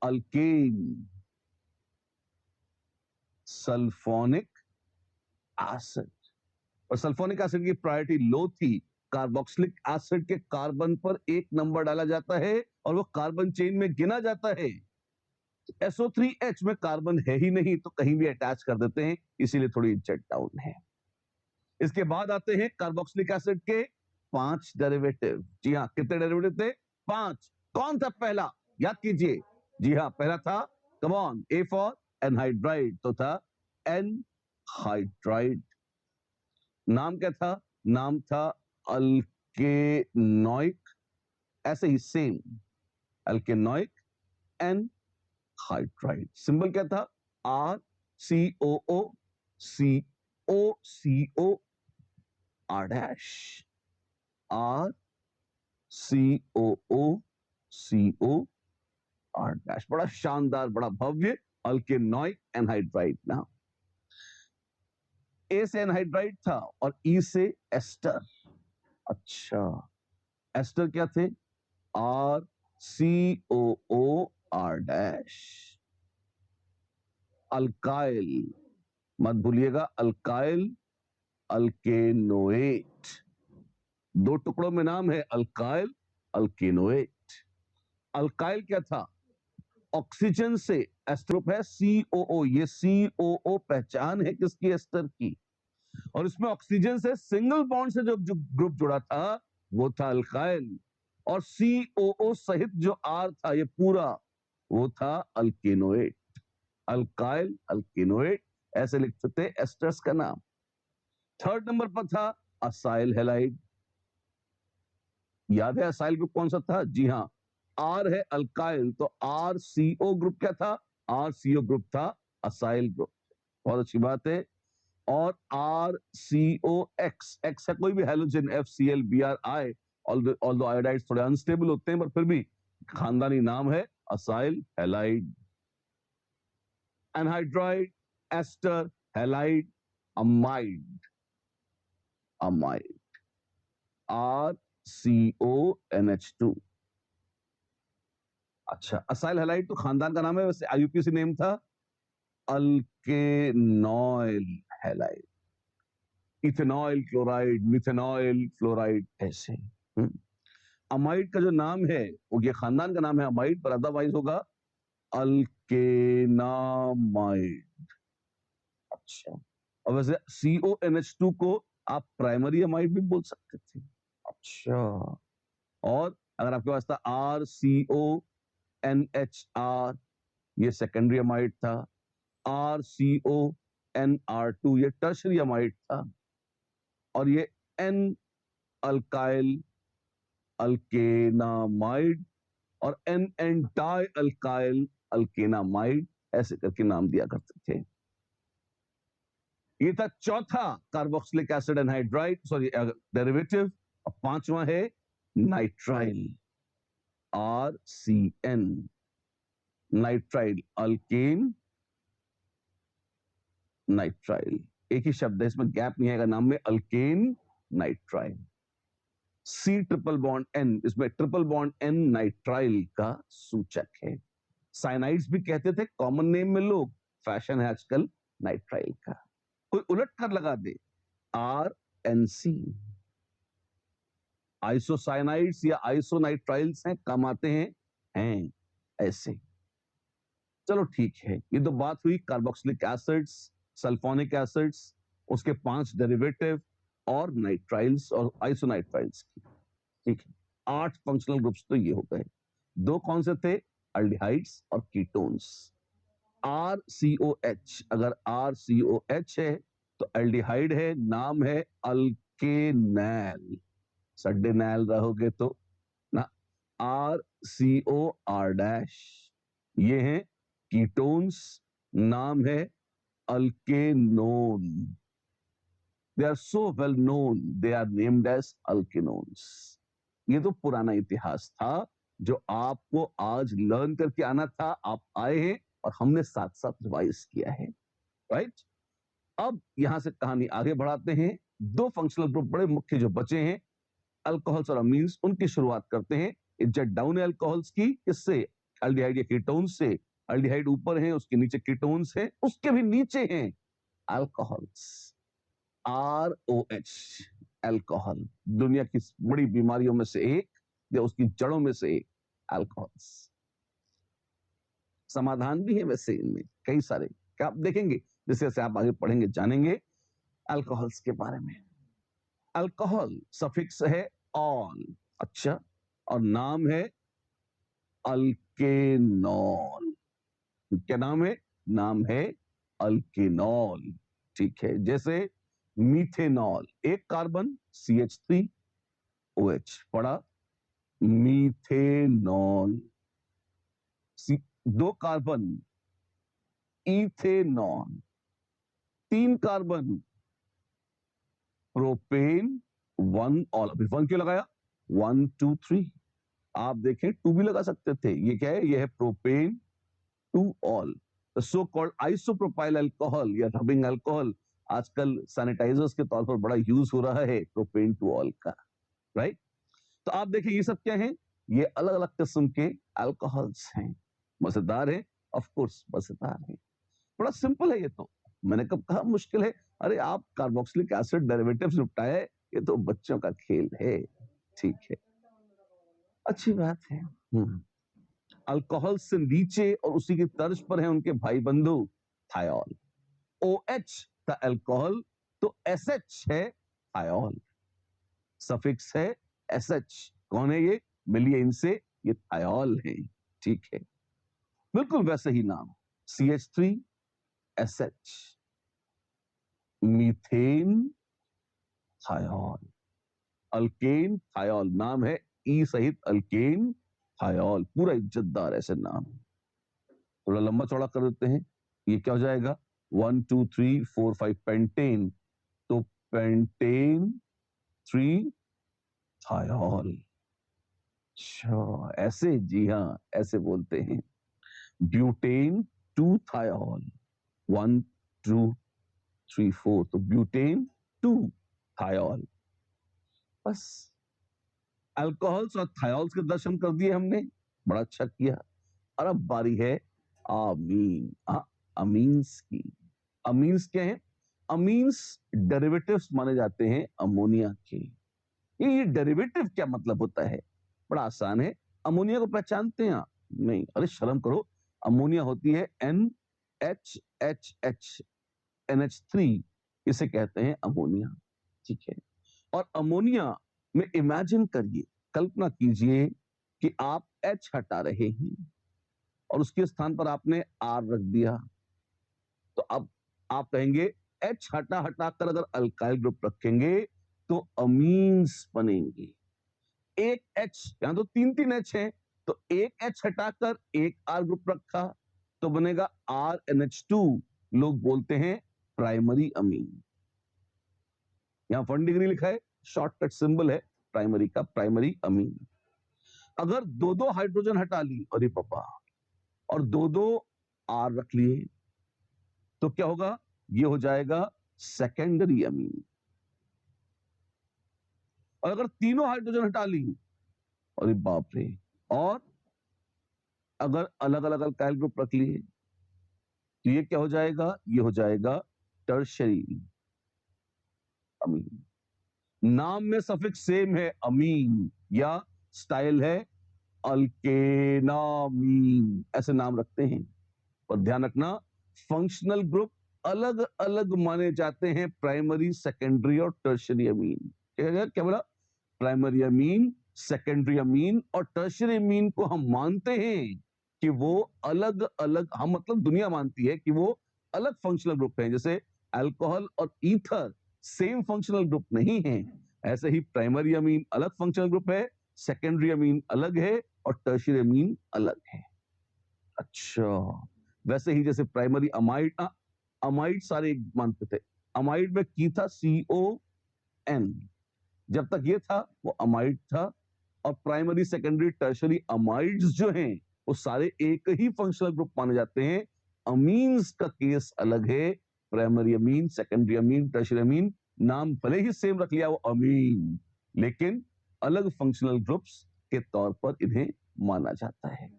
Alkane, sulphonic acid. और sulphonic acid की priority लो थी, कार्बोक्सिलिक एसिड के कार्बन पर 1 नंबर डाला जाता है और वो कार्बन चेन में गिना जाता है। SO3H में कार्बन है ही नहीं तो कहीं भी अटैच कर देते हैं, इसीलिए थोड़ी जेट डाउन है। इसके बाद आते हैं कार्बोक्सिलिक एसिड के 5 डेरिवेटिव। जी हाँ, कितने डेरिवेटिव थे? 5। कौन था पहला? याद कीजिए। जी हाँ, पहला था, come on, A for anhydride, तो था एनहाइड्राइड। नाम क्या था? नाम था अल्केनोइक, ऐसे ही सेम, अल्केनोइक एनहाइड्राइड। सिंबल क्या था? RCOO, COCO, R dash, RCOO, COR dash. बड़ा शानदार, बड़ा भव्य अल्केनोइक एनहाइड्राइड। ना, ए से एनहाइड्राइड था और ई से एस्टर। अच्छा, एस्टर क्या थे? RCOO, R dash. अल्काइल, मत भूलिएगा, अल्काइल अल्केनोएट। 2 टुकड़ों में नाम है, अल्काइल अल्केनोएट। अल्काइल क्या था? ऑक्सीजन से एस्टर ग्रुप है COO, ये COO पहचान है किसकी? एस्टर की। और इसमें ऑक्सीजन से सिंगल बॉन्ड से जो ग्रुप जुड़ा था वो था अल्काइल, और COO सहित जो R था ये पूरा, वो था अल्केनोएट। अल्काइल अल्केनोएट, ऐसे लिखते थे एस्टर्स का नाम। थर्ड नंबर पर था असाइल हैलाइड। याद है असाइल ग्रुप कौन सा था? जी हाँ, R है अल्काइल, तो RCO ग्रुप क्या था? RCO ग्रुप था असाइल ग्रुप। बहुत अच्छी बात है। और RCOX, X है कोई भी halogen, FCl, Bri, although iodides थोड़े अनस्टेबल होते हैं पर फिर भी खानदानी नाम है acyl halide. Anhydride, ester, halide, amide, amide, RCONH2। अच्छा, असाइल हैलाइड तो खानदान का नाम है, वैसे IUPAC नेम था अल्केनॉइल हैलाइड। इथेनॉइल क्लोराइड, मिथेनॉइल फ्लोराइड, ऐसे। अमाइड का जो नाम है वो ये खानदान का नाम है अमाइड, पर अदरवाइज होगा अल्केनामाइड। अच्छा, और वैसे CONH2 को आप प्राइमरी अमाइड भी बोल सकते थे। अच्छा, और अगर आपके पास था RCONHR, ये सेकेंडरी अमाइड था। RCONR2 ये टर्शरी अमाइड था। और ये N अल्काइल अल्केनामाइड और N डाई अल्काइल अल्केनामाइड, ऐसे करके नाम दिया करते थे। ये था चौथा carboxylic acid anhydride, sorry derivative. और पांचवा है nitrile, RCN, nitrile alkane nitrile. एक ही शब्द है, इसमें गैप नहीं आएगा नाम में, alkane nitrile. C triple bond N, इसमें ट्रिपल बॉन्ड N नाइट्राइल का सूचक है। साइनाइड्स भी कहते थे कॉमन नेम में लोग, फैशन है आजकल नाइट्राइल का। कोई उलट कर लगा दे, RNC। आइसोसाइनाइड्स या आइसोनाइट्राइल्स हैं, काम आते हैं ऐसे। चलो ठीक है, ये तो बात हुई कार्बोक्सिलिक एसिड्स, सल्फोनिक एसिड्स, उसके 5 डेरिवेटिव और नाइट्राइल्स और आइसोनाइट्राइल्स की। ठीक है, 8 फंक्शनल ग्रुप्स तो ये हो गए। 2 कौन से थे? अल्डिहाइड्स और कीटोन्स। RCOH, अगर RCOH है तो अल्डिहाइड है, नाम है अल्केनैल। सड्डेनैल रहोगे तो ना, RCOR डैश। ये हैं कीटोन्स, नाम है alkanone. They are so well known, they are named as alkanones. ये तो पुराना इतिहास था जो आपको आज लर्न करके आना था, आप आए हैं और हमने साथ साथ रिवाइज किया है, राइट। अब यहां से कहानी आगे बढ़ाते हैं। 2 फंक्शनल ग्रुप बड़े मुख्य जो बचे हैं, अल्कोहल्स और अमीन्स, उनकी शुरुआत करते हैं। जेट डाउन है अल्कोहल्स की, किससे? एल्डिहाइड या कीटोन्स से, एल्डिहाइड ऊपर है, उसके नीचे कीटोन्स है, उसके भी नीचे हैं अल्कोहल्स, ROH, अल्कोहल। दुनिया की बड़ी बीमारियों में से एक या उसकी जड़ों में से एक अल्कोहल्स। समाधान भी है वैसे इनमें कई सारे, क्या आप देखेंगे जैसे जैसे आप आगे पढ़ेंगे जानेंगे अल्कोहल्स के बारे में। अल्कोहल सफिक्स है ऑल, अच्छा, और नाम है अल्केनॉल। क्या नाम है? नाम है अल्केनॉल, ठीक है। जैसे मीथेनॉल, एक कार्बन CH3OH पड़ा, मीथेनॉल। दो कार्बन इथेनॉल, तीन कार्बन प्रोपेन, वन ऑल। अभी वन क्यों लगाया? 1 2 3, आप देखें 2 भी लगा सकते थे। ये क्या है? ये है propane 2 all, so called isopropyl alcohol या रबिंग अल्कोहल। आजकल सैनिटाइजर्स के तौर पर बड़ा यूज हो रहा है प्रोपेन 2 ऑल का, राइट। तो आप देखिए ये सब क्या है? ये अलग अलग किस्म के अल्कोहल्स हैं। मजेदार है? ऑफ कोर्स मजेदार है। बड़ा सिंपल है ये तो। मैंने कब कहा मुश्किल है? अरे आप कार्बोक्सिलिक एसिड डेरिवेटिव्स निपटाए, ये तो बच्चों का खेल है, ठीक है, अच्छी बात है। अल्कोहल से नीचे और उसी की तर्ज पर है उनके भाई बंधु थायोल। OH था अल्कोहल, तो SH है थायोल, सफिक्स है SH। कौन है ये? मिलिए इनसे, ये थायोल है, ठीक है। बिल्कुल वैसे ही नाम, CH3SH, methane thiol, alkane thiol. नाम है ई सहित अल्केन थायोल, पूरा इज्जतदार ऐसे नाम। थोड़ा लंबा चौड़ा कर देते हैं, ये क्या हो जाएगा? 1 2 3 4 5 पेंटेन, तो पेंटेन 3 थायोल। अच्छा ऐसे, जी हाँ ऐसे बोलते हैं। ब्यूटेन 2 थायोल, 1 2 3 4, तो ब्यूटेन 2 थायोल। बस अल्कोहल्स और थायोल्स के दर्शन कर दिए हमने, बड़ा अच्छा किया। और अब बारी है अमीन, अमीन्स की। अमीन्स क्या है? अमीन्स डेरिवेटिव्स माने जाते हैं अमोनिया के। ये डेरिवेटिव क्या मतलब होता है? बड़ा आसान है। अमोनिया को पहचानते हैं आप? नहीं, अरे शर्म करो। अमोनिया होती है NHHH, NH3, इसे कहते हैं अमोनिया, ठीक है। और अमोनिया में इमेजिन करिए, कल्पना कीजिए कि आप H हटा रहे हैं और उसके स्थान पर आपने R रख दिया, तो अब आप कहेंगे H हटा हटाकर अगर अल्काइल ग्रुप रखेंगे तो अमीन्स बनेंगे। एक H, यहां तो 3 H हैं, तो एक H हटाकर एक R ग्रुप रखा तो बनेगा RNH2, लोग बोलते हैं प्राइमरी अमीन। यहां 1 डिग्री लिखा है, शॉर्टकट सिंबल है प्राइमरी का, प्राइमरी अमीन। अगर दो दो हाइड्रोजन हटा ली, अरे पापा, और दो दो R रख लिए, तो क्या होगा? ये हो जाएगा सेकेंडरी अमीन। और अगर तीनों हाइड्रोजन हटा ली, अरे बाप रे, और अगर अलग अलग अल्काइल ग्रुप रख लिए, तो ये क्या हो जाएगा? ये हो जाएगा टर्शरी अमीन। नाम में सफिक्स सेम है अमीन, या स्टाइल है अल्केनामीन, ऐसे नाम रखते हैं। और ध्यान रखना, फंक्शनल ग्रुप अलग अलग माने जाते हैं, प्राइमरी, सेकेंडरी और टर्शरी अमीन। क्या बोला? प्राइमरी अमीन, सेकेंडरी अमीन और टर्शरी अमीन को हम मानते हैं कि वो अलग अलग, हम मतलब दुनिया मानती है कि वो अलग फंक्शनल ग्रुप हैं। जैसे अल्कोहल और ईथर सेम फंक्शनल ग्रुप नहीं है, ऐसे ही प्राइमरी अमीन अलग फंक्शनल ग्रुप है, सेकेंडरी अमीन अलग है और टर्शरी अमीन अलग है। अच्छा, वैसे ही जैसे प्राइमरी अमाइड, अमाइड सारे मानते थे। अमाइड में की था CON, जब तक ये था वो अमाइड था। और प्राइमरी, सेकेंडरी, टर्शरी अमाइड्स जो हैं वो सारे एक ही फंक्शनल ग्रुप माने जाते हैं। अमीन्स का केस अलग है, primary amine, secondary amine, tertiary अमीन, नाम भले ही सेम रख लिया वो अमीन, लेकिन अलग फंक्शनल ग्रुप्स के तौर पर इन्हें माना जाता है।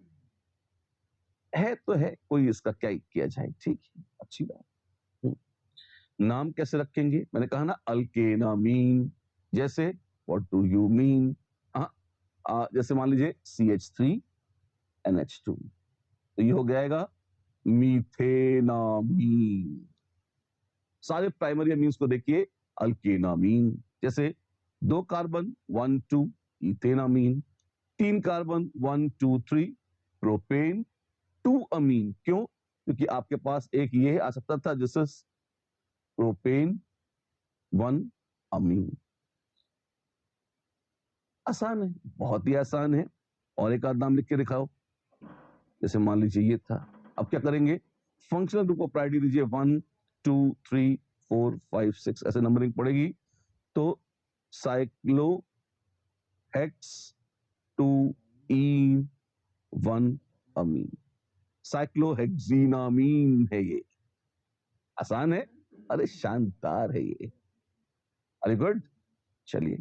है तो है, कोई इसका क्या ही किया जाए, ठीक है, अच्छी बात। नाम कैसे रखेंगे? मैंने कहा ना अल्केनामीन, जैसे व्हाट डू यू मीन, जैसे मान लीजिए CH3NH2, तो ये हो जाएगा मीथेनामीन। सारे प्राइमरी अमीन्स को देखिए अल्केनामीन, जैसे 2 कार्बन 1 2 इथेनामीन, 3 कार्बन 1 2 3 प्रोपेन 2 अमीन। क्यों? क्योंकि आपके पास एक ये आ सकता था, जिससे प्रोपेन 1 अमीन। आसान है, बहुत ही आसान है। और एक आध नाम लिख के दिखाओ, जैसे मान लीजिए ये था। अब क्या करेंगे? फंक्शनल ग्रुप ऑफ प्रायोरिटी दीजिए 1 2 3 4 5 6, ऐसे नंबरिंग पड़ेगी। तो साइक्लो हेक्स 2 ईन 1 अमीन, साइक्लोहेक्सीनामीन है ये। आसान है, अरे शानदार है ये, अरे गुड। चलिए,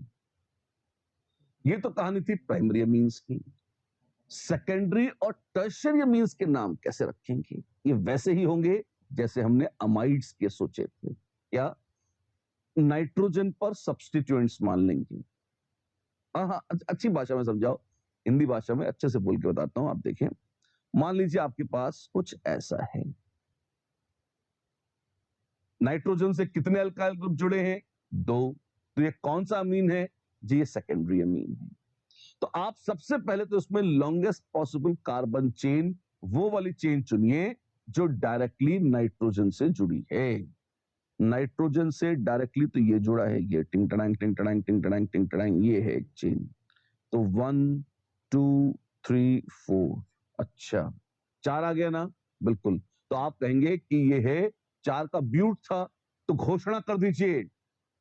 ये तो कहानी थी प्राइमरी अमीन्स की। सेकेंडरी और टर्शियरी अमीन्स के नाम कैसे रखेंगे? ये वैसे ही होंगे जैसे हमने अमाइड्स के सोचे थे, या नाइट्रोजन पर सब्स्टिट्यूएंट्स मान लेंगे। हाँ, अच्छी भाषा में समझाओ, हिंदी भाषा में अच्छे से बोल के बताता हूं, आप देखें। मान लीजिए आपके पास कुछ ऐसा है, नाइट्रोजन से कितने अल्काइल ग्रुप जुड़े हैं? 2। तो ये कौन सा अमीन है जी? ये सेकेंडरी अमीन है। तो आप सबसे पहले तो उसमें लॉन्गेस्ट पॉसिबल कार्बन चेन, वो वाली चेन चुनिए जो डायरेक्टली नाइट्रोजन से जुड़ी है। नाइट्रोजन से डायरेक्टली तो ये जुड़ा है, ये टिंग टडांग टिंग टडांग टिंग टडांग टिंग टडांग, ये है एक चेन। तो 1 2 3 4, अच्छा 4 आ गया ना? बिल्कुल। तो आप कहेंगे कि ये है 4 का ब्यूट था, तो घोषणा कर दीजिए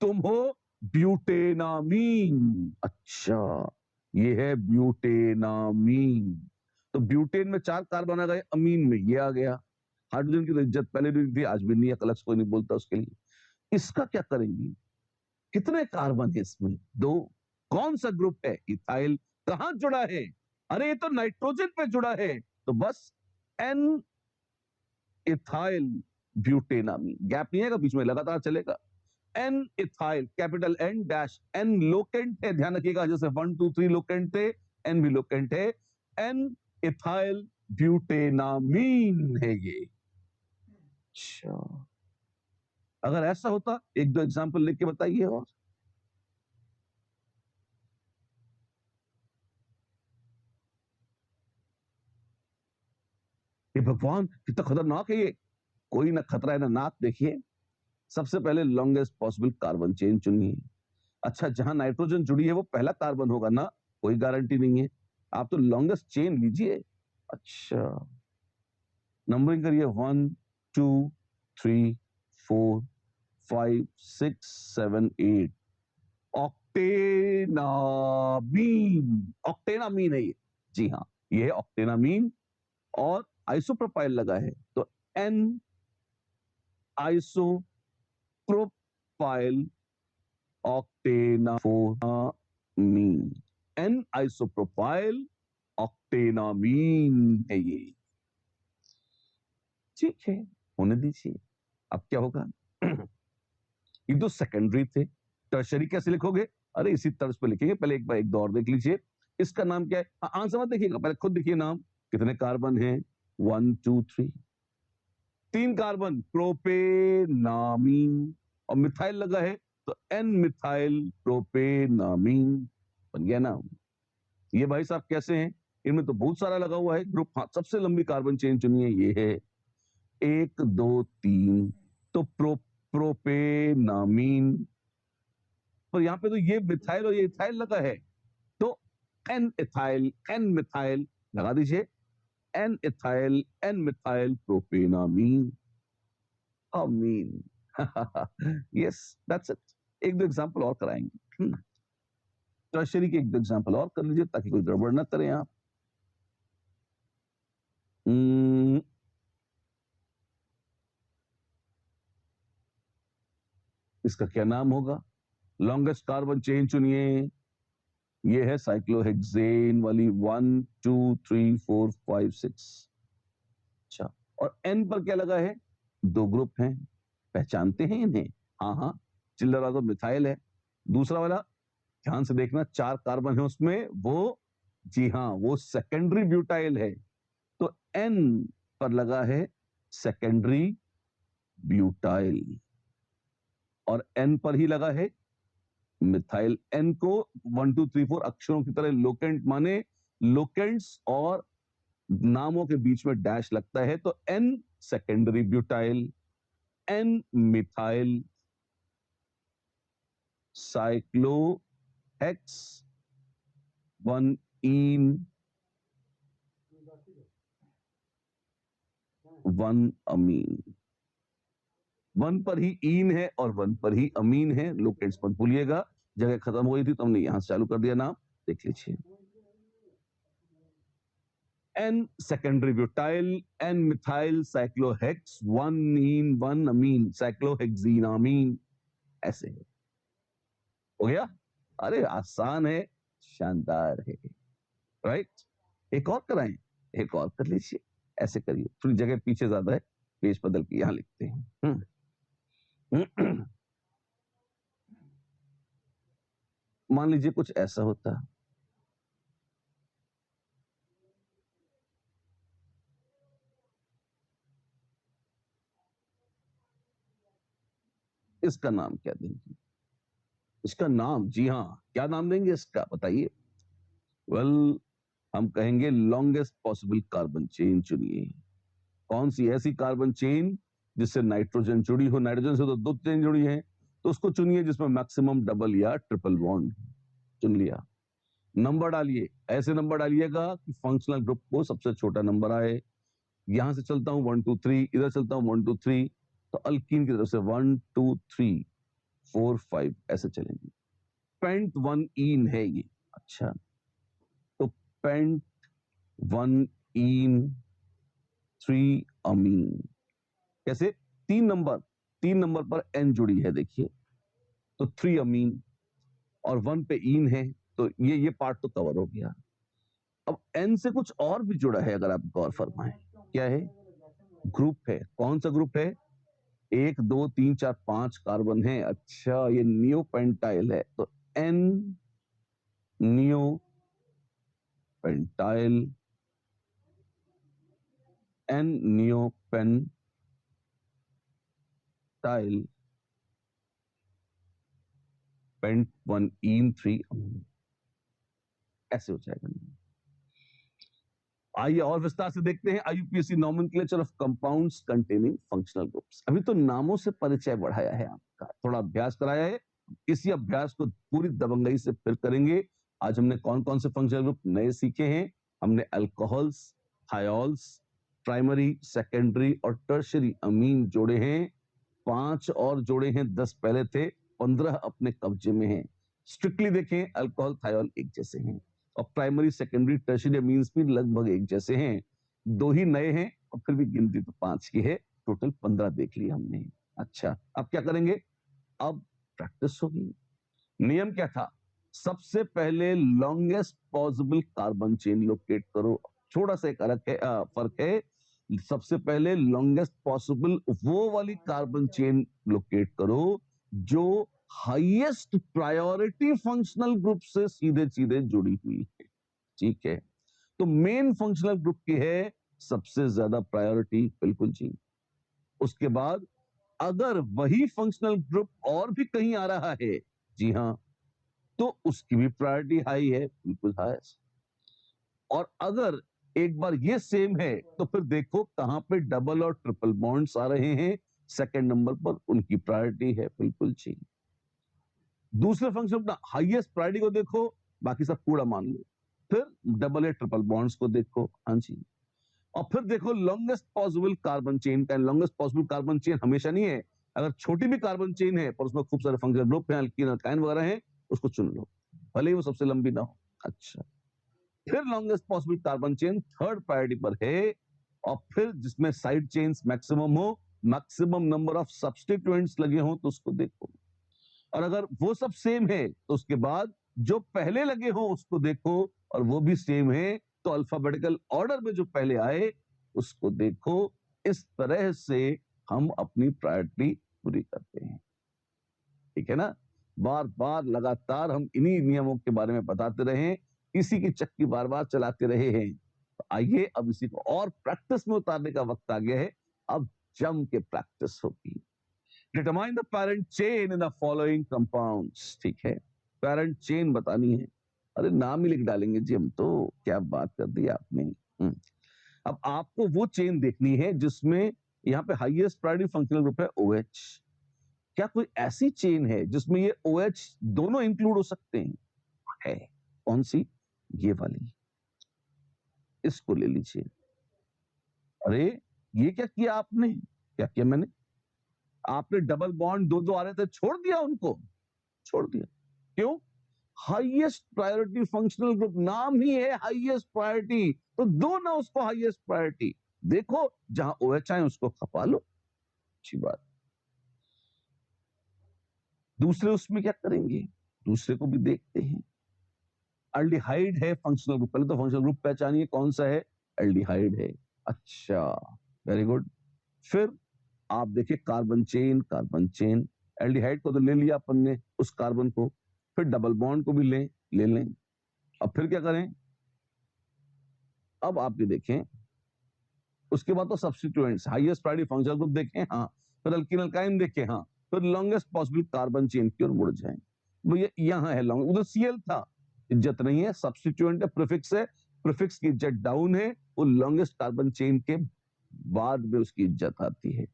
तुम हो ब्यूटेनामीन। अच्छा, ये है ब्यूटेनामीन। तो ब्यूटेन में 4 कार्बन आ गए, अमीन में ये आ गया। हाइड्रोजन की तो इज्जत पहले भी थी, आज भी नहीं है, कलक्स कोई नहीं बोलता उसके लिए। इसका क्या करेंगे? कितने कार्बन है इसमें? 2। कौन सा ग्रुप है? इथाइल। कहां जुड़ा है? अरे ये तो नाइट्रोजन पे जुड़ा है, तो बस एन इथाइल ब्यूटेनामीन। गैप नहीं है, बीच में लगातार चलेगा। N ethyl, capital N dash, N locant है, ध्यान रखिएगा, जैसे 1 2 3 लोकेंट थे, एन भी लोकेंट है। एन इथाइल ब्यूटेनामीन है ये। अच्छा, अगर ऐसा होता, एक दो एग्जांपल लेके बताइए। और ये भगवान कितना खतरनाक है ये! कोई ना खतरा है ना नाक। देखिए, सबसे पहले लॉन्गेस्ट पॉसिबल कार्बन चेन चुनिए। अच्छा, जहां नाइट्रोजन जुड़ी है वो पहला कार्बन होगा ना? कोई गारंटी नहीं है, आप तो लॉन्गेस्ट चेन लीजिए। अच्छा, नंबरिंग करिए 1 2 3 4 5 6 7 8। ऑक्टेनामीन, ऑक्टेनामीन है ये। जी हाँ, ये है ऑक्टेनामीन। और आइसोप्रोपाइल लगा है, तो एन आइसोप्रोपाइल ऑक्टेनामीन, एन आइसोप्रोपाइल ऑक्टेनामीन है ये। ठीक है, होने दीजिए। अब क्या होगा? ये तो सेकेंडरी थे। टर्शरी कैसे लिखोगे? अरे इसी तर्ज पे लिखेंगे। पहले एक बार एक दौर देख लीजिए, इसका नाम क्या है? आंसर मत देखिएगा, पहले खुद देखिए नाम। कितने कार्बन है? 1 2 3। 3 कार्बन प्रोपेनामीन, और मिथाइल लगा है, तो एन मिथाइल प्रोपेनामीन बन गया ना। ये भाई साहब कैसे हैं? इनमें तो बहुत सारा लगा हुआ है ग्रुप। हाँ, सबसे लंबी कार्बन चेन चुनिए, ये है 1 2 3। तो प्रोपेनामीन, और यहाँ पे तो ये मिथाइल और ये इथाइल लगा है, तो एन इथाइल एन मिथाइल लगा दीजिए। N ethyl N methyl propanamine amine. Yes, that's it. एक दो एग्जांपल और कराएंगे। टर्शरी के एक दो एग्जांपल और कर लीजिए, ताकि कोई गड़बड़ ना करें आप। इसका क्या नाम होगा? लॉन्गेस्ट कार्बन चेन चुनिए। ये है साइक्लोहेक्सेन वाली 1 2 3 4 5 6। और एन पर क्या लगा है? दो ग्रुप हैं, पहचानते हैं इन्हें? हाँ, चिल्लर वाला तो मिथाइल है। दूसरा वाला ध्यान से देखना, 4 कार्बन है उसमें, वो जी हाँ, वो सेकेंडरी ब्यूटाइल है। तो एन पर लगा है सेकेंडरी ब्यूटाइल और एन पर ही लगा है मिथाइल। एन को 1 2 3 4 अक्षरों की तरह लोकेंट माने, लोकेंट्स और नामों के बीच में डैश लगता है, तो N secondary butyl, N methyl cyclohex 1 इन 1 अमीन। 1 पर ही इन है और 1 पर ही अमीन है, लोकेंट्स मत भूलिएगा। जगह खत्म हो गई थी तो हमने यहां से चालू कर दिया नाम, देख लीजिए। N secondary butyl, N methyl cyclohex 1 इन 1 अमीन, साइक्लोहेक्सीनामीन, ऐसे है। हो गया? अरे आसान है, शानदार है, राइट? एक और कराएं, एक और कर लीजिए, ऐसे करिए, थोड़ी जगह पीछे ज्यादा है, पेज बदल के यहां लिखते हैं। मान लीजिए कुछ ऐसा होता, इसका नाम क्या देंगे? इसका नाम, जी हाँ, क्या नाम देंगे इसका बताइए? वेल, हम कहेंगे लॉन्गेस्ट पॉसिबल कार्बन चेन चुनिए। कौन सी ऐसी कार्बन चेन जिससे नाइट्रोजन जुड़ी हो? नाइट्रोजन से तो 2 चेन जुड़ी है, तो उसको चुनिए जिसमें मैक्सिमम डबल या ट्रिपल बॉन्ड। चुन लिया। नंबर डालिए, ऐसे नंबर डालिएगा कि फंक्शनल ग्रुप को सबसे छोटा नंबर आए। यहां से चलता हूं 1 2 3, इधर चलता हूं 1 2 3, तो अल्कीन की तरफ से 1 2 3 4 5 ऐसे चलेंगे। पेंट 1 इन है ये। अच्छा, तो पेंट 1 इन 3 अमीन। कैसे? 3 नंबर पर एन जुड़ी है, देखिए, तो 3 अमीन और 1 पे इन है, तो ये पार्ट तो कवर हो गया। अब एन से कुछ और भी जुड़ा है, अगर आप गौर फरमाएं। क्या है? ग्रुप है। कौन सा ग्रुप है? 1 2 3 4 5 कार्बन है। अच्छा, ये नियो पेंटाइल है, तो N neo pentyl, N neo pentyl, pent 1 en 3 amine, ऐसे हो जाएगा। आइए और विस्तार से देखते हैं IUPAC nomenclature of compounds containing functional groups. अभी तो नामों से परिचय बढ़ाया है आपका, थोड़ा अभ्यास कराया है, इसी अभ्यास को पूरी दबंगई से फिर करेंगे। आज हमने कौन कौन से फंक्शनल ग्रुप नए सीखे हैं? हमने अल्कोहल्स, थायोल्स, प्राइमरी, सेकेंडरी और टर्शरी अमीन जोड़े हैं। 5 और जोड़े हैं, 10 पहले थे, 15 अपने कब्जे में हैं। स्ट्रिक्टली देखें, अल्कोहल थायोल एक जैसे हैं और प्राइमरी, सेकेंडरी, टर्शियरी अमीन्स भी लगभग एक जैसे हैं। 2 ही नए हैं और फिर भी गिनती तो 5 की है, टोटल 15 देख लिया हमने। अच्छा, अब क्या करेंगे? अब प्रैक्टिस होगी। नियम क्या था? सबसे पहले longest possible carbon chain locate करो। थोड़ा सा एक अलग है, फर्क है। सबसे पहले लॉन्गेस्ट पॉसिबल वो वाली कार्बन चेन लोकेट करो जो हाईएस्ट प्रायोरिटी फंक्शनल ग्रुप से सीधे सीधे जुड़ी हुई है। ठीक है, तो मेन फंक्शनल ग्रुप की है सबसे ज्यादा प्रायोरिटी, बिल्कुल जी। उसके बाद अगर वही फंक्शनल ग्रुप और भी कहीं आ रहा है, जी हां, तो उसकी भी प्रायोरिटी हाई है, बिल्कुल हाई। और अगर एक बार ये सेम है तो फिर देखो कहां पे डबल और ट्रिपल बॉन्ड्स आ रहे हैं, सेकंड नंबर पर उनकी प्रायोरिटी है, बिल्कुल जी। दूसरे फंक्शन अपना हाईएस्ट प्रायोरिटी को देखो, बाकी सब कूड़ा मान लो। फिर डबल या ट्रिपल बॉन्ड्स को देखो, हाँ जी। और फिर देखो लॉन्गेस्ट पॉसिबल कार्बन चेन का। लॉन्गेस्ट पॉसिबल कार्बन चेन हमेशा नहीं है, अगर छोटी भी कार्बन चेन है पर उसमें खूब सारे फंक्शनल ग्रुप हैं, अल्कीन अल्काइन वगैरह हैं, उसको चुन लो, भले ही वो सबसे लंबी ना हो। अच्छा, फिर longest possible carbon chain third priority पर है, और फिर जिसमें साइड चेन्स मैक्सिमम हो, मैक्सिमम नंबर ऑफ सब्स्टिट्यूएंट्स लगे हो, तो उसको देखो। और अगर वो सब सेम है तो उसके बाद जो पहले लगे हो उसको देखो, और वो भी सेम है तो अल्फाबेटिकल ऑर्डर में जो पहले आए उसको देखो। इस तरह से हम अपनी प्रायोरिटी पूरी करते हैं, ठीक है ना। बार बार लगातार हम इन्हीं नियमों के बारे में बताते रहे, इसी की चक्की बार बार चलाते रहे हैं। तो आइए अब इसी को और प्रैक्टिस में उतारने का वक्त आ गया है। अब जम के प्रैक्टिस होगी। Determine the parent chain in the following compounds, ठीक है, पेरेंट चेन बतानी है। अरे नाम ही लिख डालेंगे जी हम तो, क्या बात कर दी आपने। अब आपको वो चेन देखनी है जिसमें यहाँ पे हाईएस्ट प्रायोरिटी फंक्शनल ग्रुप है OH। क्या कोई ऐसी चेन है जिसमें ये OH दोनों इंक्लूड हो सकते हैं? है। कौन सी? ये वाली, इसको ले लीजिए। अरे ये क्या किया आपने, क्या किया मैंने? आपने डबल बॉन्ड दो आ रहे थे, छोड़ दिया उनको, छोड़ दिया। क्यों? हाईएस्ट प्रायोरिटी फंक्शनल ग्रुप, नाम ही है हाईएस्ट प्रायोरिटी, तो दो ना उसको हाईएस्ट प्रायोरिटी। देखो जहां OH आए उसको खपा लो, अच्छी बात। दूसरे उसमें क्या करेंगे, दूसरे को भी देखते हैं। एल्डिहाइड है फंक्शनल ग्रुप, पहले तो फंक्शनल ग्रुप पहचानिए कौन सा है, एल्डिहाइड है। अच्छा, वेरी गुड। फिर आप देखिए carbon chain, carbon chain, aldehyde को तो ले लिया अपन ने, उस कार्बन को, फिर डबल बॉन्ड को भी ले लें। अब फिर क्या करें, अब आप ये देखें, उसके बाद तो substituents, highest priority functional group देखें, हाँ, फिर अल्कीन अल्काइन देखें, हाँ, फिर लॉन्गेस्ट पॉसिबल कार्बन चेन की ओर मुड़ जाएं। वो ये यहां है लॉन्ग, उधर Cl था, इज्जत नहीं है, सब्स्टिट्यूएंट है, प्रीफिक्स है, प्रीफिक्स की इज्जत डाउन है, वो लॉन्गेस्ट कार्बन चेन के बाद में उसकी इज्जत आती है।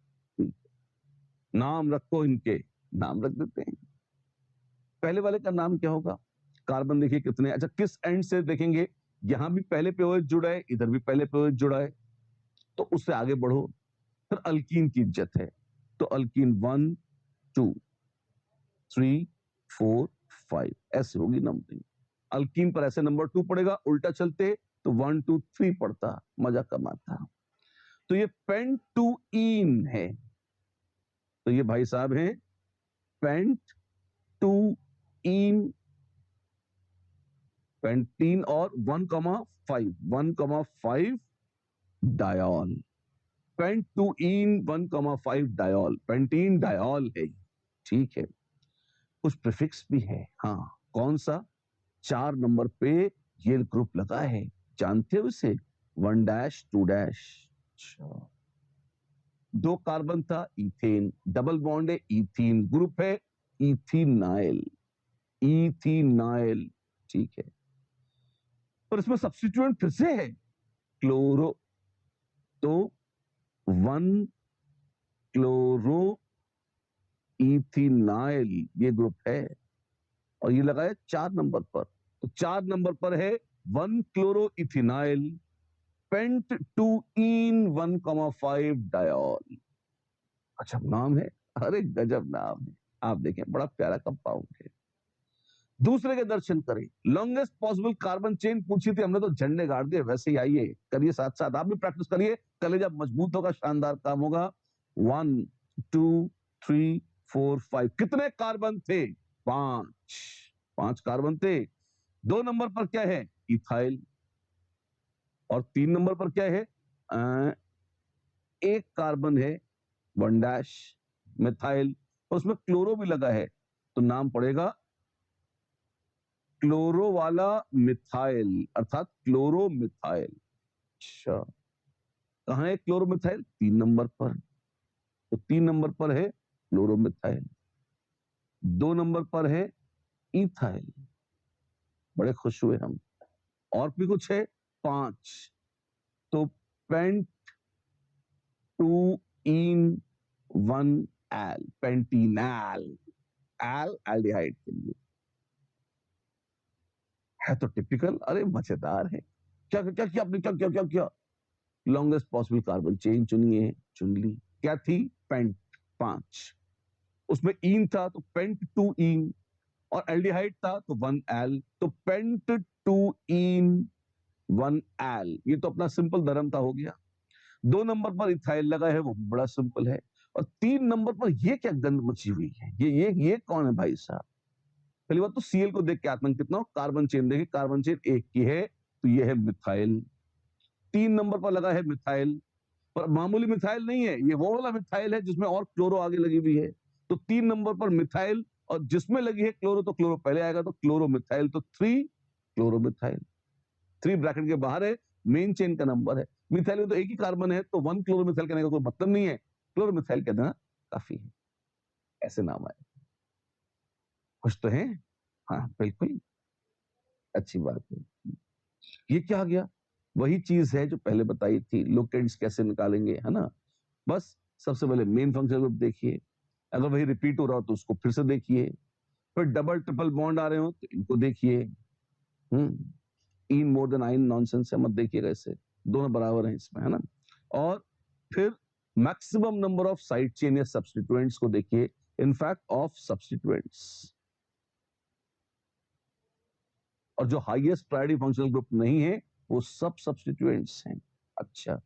नाम रखो इनके, नाम रख देते हैं। पहले वाले का नाम क्या होगा? कार्बन देखिए कितने, अच्छा किस एंड से देखेंगे, यहां भी पहले पे OH जुड़ा है, इधर भी पहले पे OH जुड़ा है, तो उससे आगे बढ़ो। फिर अल्कीन की इज्जत है, तो अल्कीन 1 2 3 4 5 ऐसे होगी नंबरिंग। अल्कीन पर ऐसे नंबर 2 पड़ेगा, उल्टा चलते तो 1 2 3 पड़ता, मजा कम आता। तो ये पेंटुईन है, तो ये भाई साहब हैं पेंटुईन, पेंटीन और 1,5 डायॉल, पेंटुईन 1,5 डायॉल, पेंटीन डायॉल है, ठीक है। कुछ प्रीफिक्स भी है, हाँ, कौन सा? 4 नंबर पे ये ग्रुप लगा है, जानते हो इसे? 1 2 अच्छा, 2 कार्बन था, इथेन, डबल बॉन्ड है, इथीन, ग्रुप है इथीनाइल, इथीनाइल, ठीक है। पर इसमें सब्स्टिट्यूएंट फिर से है क्लोरो, तो 1 क्लोरो इथीनाइल ये ग्रुप है, और ये लगा है 4 नंबर पर, तो 4 नंबर पर है 1 क्लोरो इथीनाइल पेंटुईन 1,5 डायॉल। अच्छा नाम है, अरे गजब नाम है, आप देखें बड़ा प्यारा कंपाउंड है। दूसरे के दर्शन करें, लॉन्गेस्ट पॉसिबल कार्बन चेन पूछी थी हमने, तो झंडे गाड़ दिए। वैसे ही आइए करिए, साथ साथ आप भी प्रैक्टिस करिए, कलेजा मजबूत होगा, शानदार काम होगा। 1 2 3 4 5 कितने कार्बन थे? 5 कार्बन थे। 2 नंबर पर क्या है? इथाइल, और 3 नंबर पर क्या है? एक कार्बन है 1 मिथाइल, और उसमें क्लोरो भी लगा है, तो नाम पड़ेगा क्लोरो वाला मिथाइल, अर्थात क्लोरोमिथाइल। अच्छा, कहां है क्लोरोमिथाइल? 3 नंबर पर, तो 3 नंबर पर है क्लोरोमिथाइल, 2 नंबर पर है इथाइल, बड़े खुश हुए हम। और भी कुछ है 5, तो पेंट 2 इन 1 एल, पेंटीनल, एल एल्डिहाइड के लिए है, तो टिपिकल, अरे मजेदार है। क्या क्या किया आपने, क्या क्या क्या किया? लॉन्गेस्ट पॉसिबल कार्बन चेन चुनिए, चुन ली, क्या थी? पेंट 5, उसमें इन था तो पेंट 2 इन, और एल्डिहाइड था तो 1 एल, तो पेंट 2 इन 1 एल, ये तो अपना सिंपल धर्म था, हो गया। 2 नंबर पर इथाइल लगा है, वो बड़ा सिंपल है, और 3 नंबर पर ये क्या गंद मची हुई है, ये कौन है भाई साहब? पहली बात तो Cl को देख के आत्मंकित ना हो, कार्बन चेन देखिए, कार्बन चेन एक की है, तो ये है मिथाइल। 3 नंबर पर लगा है मिथाइल, पर मामूली मिथाइल नहीं है, ये वो वाला मिथाइल है जिसमें और क्लोरो आगे लगी हुई है। तो 3 नंबर पर मिथाइल, और जिसमें लगी है क्लोरो, तो क्लोरो पहले आएगा, तो क्लोरोमिथाइल, तो 3 क्लोरोमिथाइल। 3 ब्रैकेट के बाहर है, मेन चेन का नंबर है। मिथाइल में तो एक ही कार्बन है, तो 1 क्लोरोमिथाइल कहने का कोई मतलब नहीं है, क्लोरोमिथाइल कह देना काफी है। ऐसे नाम आए, खुश तो है? हाँ बिल्कुल, अच्छी बात है। ये क्या आ गया? वही चीज है जो पहले बताई थी, लोकेंट्स कैसे निकालेंगे, है ना। बस सबसे पहले मेन फंक्शन ग्रुप देखिए, अगर वही रिपीट हो रहा हो तो उसको फिर से देखिए, फिर डबल ट्रिपल बॉन्ड आ रहे हो तो इनको देखिए। इन मोर देन आइन नॉनसेंस है, मत देखिएगा इससे, दोनों बराबर हैं इसमें, है ना। और फिर maximum number of side chain या सब्स्टिट्यूएंट्स को देखिए, इनफैक्ट ऑफ सब्स्टिट्यूएंट्स। और जो हाईएस्ट प्रायोरिटी फंक्शनल ग्रुप नहीं है वो सब सब्स्टिट्यूएंट्स हैं। अच्छा,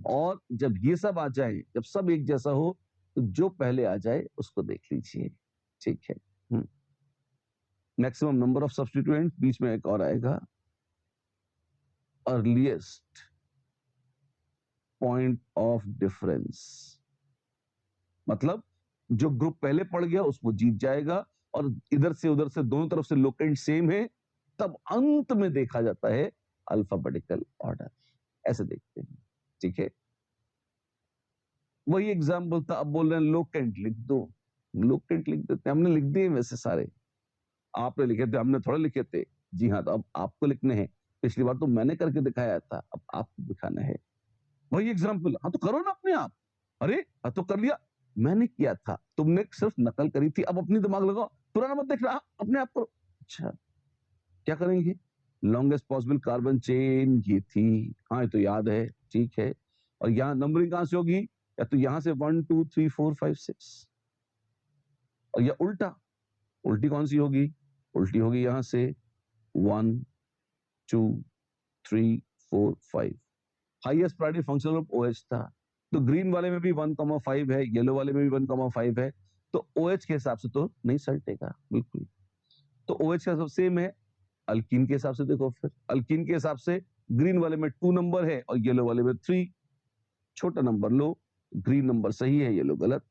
और जब ये सब आ जाए, जब सब एक जैसा हो, तो जो पहले आ जाए उसको देख लीजिए, ठीक है। मैक्सिमम नंबर ऑफ सब्स्टिट्यूएंट, बीच में एक और आएगा, अर्लीस्ट पॉइंट ऑफ डिफरेंस, मतलब जो ग्रुप पहले पड़ गया उसको जीत जाएगा, और इधर से उधर से दोनों तरफ से लोकेंट सेम है, तब अंत में देखा जाता है अल्फाबेटिकल ऑर्डर। ऐसे देखते हैं, ठीक है। वही एग्जाम्पल था, अब बोल रहे हैं लोकेंट लिख दो, लोकेंट लिख देते हैं, हमने लिख दिए वैसे सारे, आपने लिखे थे, हमने थोड़ा लिखे थे। जी हाँ, तो अब आपको लिखने हैं, पिछली बार तो मैंने करके दिखाया था, अब आपको दिखाना है। वही एग्जाम्पल, हाँ तो करो ना अपने आप। अरे हाँ तो कर लिया, मैंने किया था, तुमने सिर्फ नकल करी थी, अब अपनी दिमाग लगाओ, पुराना मत देख रहा, अपने आप करो। अच्छा, क्या करेंगे? लॉन्गेस्ट पॉसिबल कार्बन चेन ये थी, हाँ ये तो याद है, ठीक है। और यहाँ नंबरिंग कहां से होगी? या तो यहां से 1 2 3 4 5 6, और या उल्टा, उल्टी कौन सी होगी? उल्टी होगी यहां से 1 2 3 4 5। Highest priority functional group OH था, तो ग्रीन वाले में भी 1,5 है, येलो वाले में भी 1,5 है, तो OH के हिसाब से तो नहीं सल्टेगा बिल्कुल। तो OH का सब सेम है। अल्कीन के हिसाब से देखो, फिर अल्कीन के हिसाब से ग्रीन वाले में 2 नंबर है और येलो वाले में 3, छोटा नंबर लो, ग्रीन नंबर सही है, येलो गलत,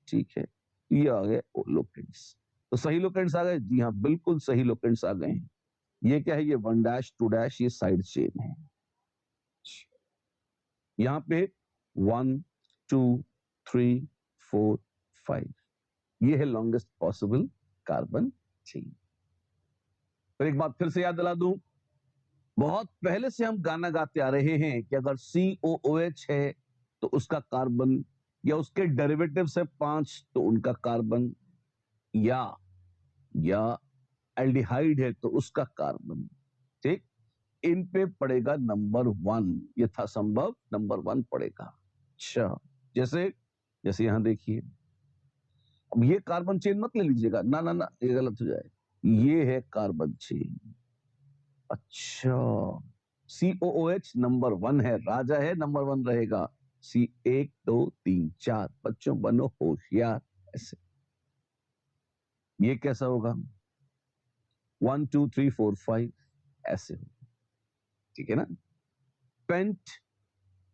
ठीक है। ये आ गए लोकेंट्स, तो सही लोकेंट्स आ गए, जी हाँ बिल्कुल सही लोकेंट्स आ गए हैं। ये क्या है? ये 1 डैश 2 डैश, ये साइड चेन है। यहाँ पे 1 2 3 4 5, ये है लॉन्गेस्ट पॉसिबल कार्बन चेन। फिर एक बात फिर से याद दिला दूं, बहुत पहले से हम गाना गाते आ रहे हैं कि अगर COOH है तो उसका कार्बन, या उसके डेरिवेटिव्स है 5 तो उनका कार्बन, या एल्डिहाइड है तो उसका कार्बन, ठीक, इन पे पड़ेगा नंबर 1, यथासंभव नंबर 1 पड़ेगा। अच्छा, जैसे जैसे यहां देखिए, अब ये कार्बन चेन मत ले लीजिएगा, ना ना ना, ये गलत हो जाए, ये है कार्बन चेन। अच्छा, COOH नंबर 1 है, राजा है, नंबर 1 रहेगा। C 1 2 3 4, बच्चों बनो होशियार। ऐसे ये कैसा होगा? 1 2 3 4 5, ऐसे होगा, ठीक है ना। पेंट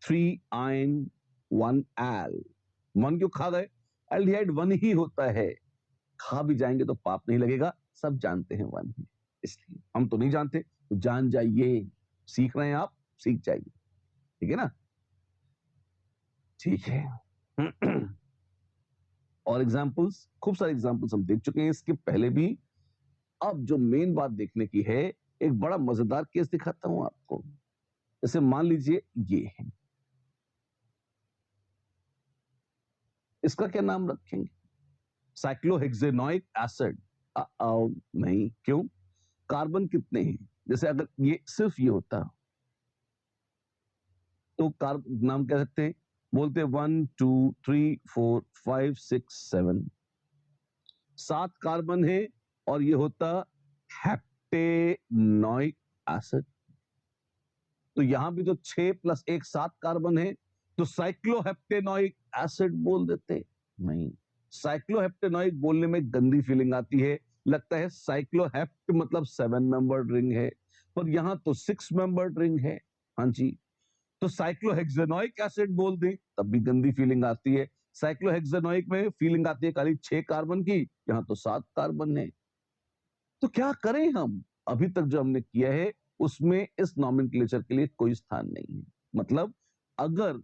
3 आयन 1 एल, 1 क्यों खा गए? एल्डिहाइड 1 ही होता है, खा भी जाएंगे तो पाप नहीं लगेगा, सब जानते हैं 1 ही, इसलिए हम तो नहीं जानते, तो जान जाइए, सीख रहे हैं आप, सीख जाइए, ठीक है ना। ठीक है। और एग्जाम्पल्स, खूब सारे एग्जाम्पल्स हम देख चुके हैं इसके पहले भी। अब जो मेन बात देखने की है, एक बड़ा मजेदार केस दिखाता हूं आपको। जैसे मान लीजिए ये है, इसका क्या नाम रखेंगे? साइक्लोहेक्सेनोइक एसिड। नहीं, क्यों? कार्बन कितने हैं? जैसे अगर ये सिर्फ ये होता तो कार्बन नाम कह सकते हैं, बोलते 1 2 3 4 5 6 7, 7 कार्बन है, और ये होता हेप्टेनोइक एसिड। तो यहां भी तो 6 + 1 7 कार्बन है, तो साइक्लोहेप्टेनोइक एसिड बोल देते। नहीं, साइक्लोहेप्टेनोइक बोलने में गंदी फीलिंग आती है, लगता है साइक्लोहेप्ट मतलब 7 मेंबर्ड रिंग है, पर यहां तो 6 मेंबर्ड रिंग है। हाँ जी, तो साइक्लोहेक्सेनोइक एसिड बोल दें तब भी गंदी फीलिंग आती है। साइक्लोहेक्सेनोइक में फीलिंग आती है खाली 6 कार्बन की, यहां तो 7 कार्बन है। तो क्या करें हम? अभी तक जो हमने किया है उसमें इस नॉमेनक्लेचर के लिए कोई स्थान नहीं है। मतलब अगर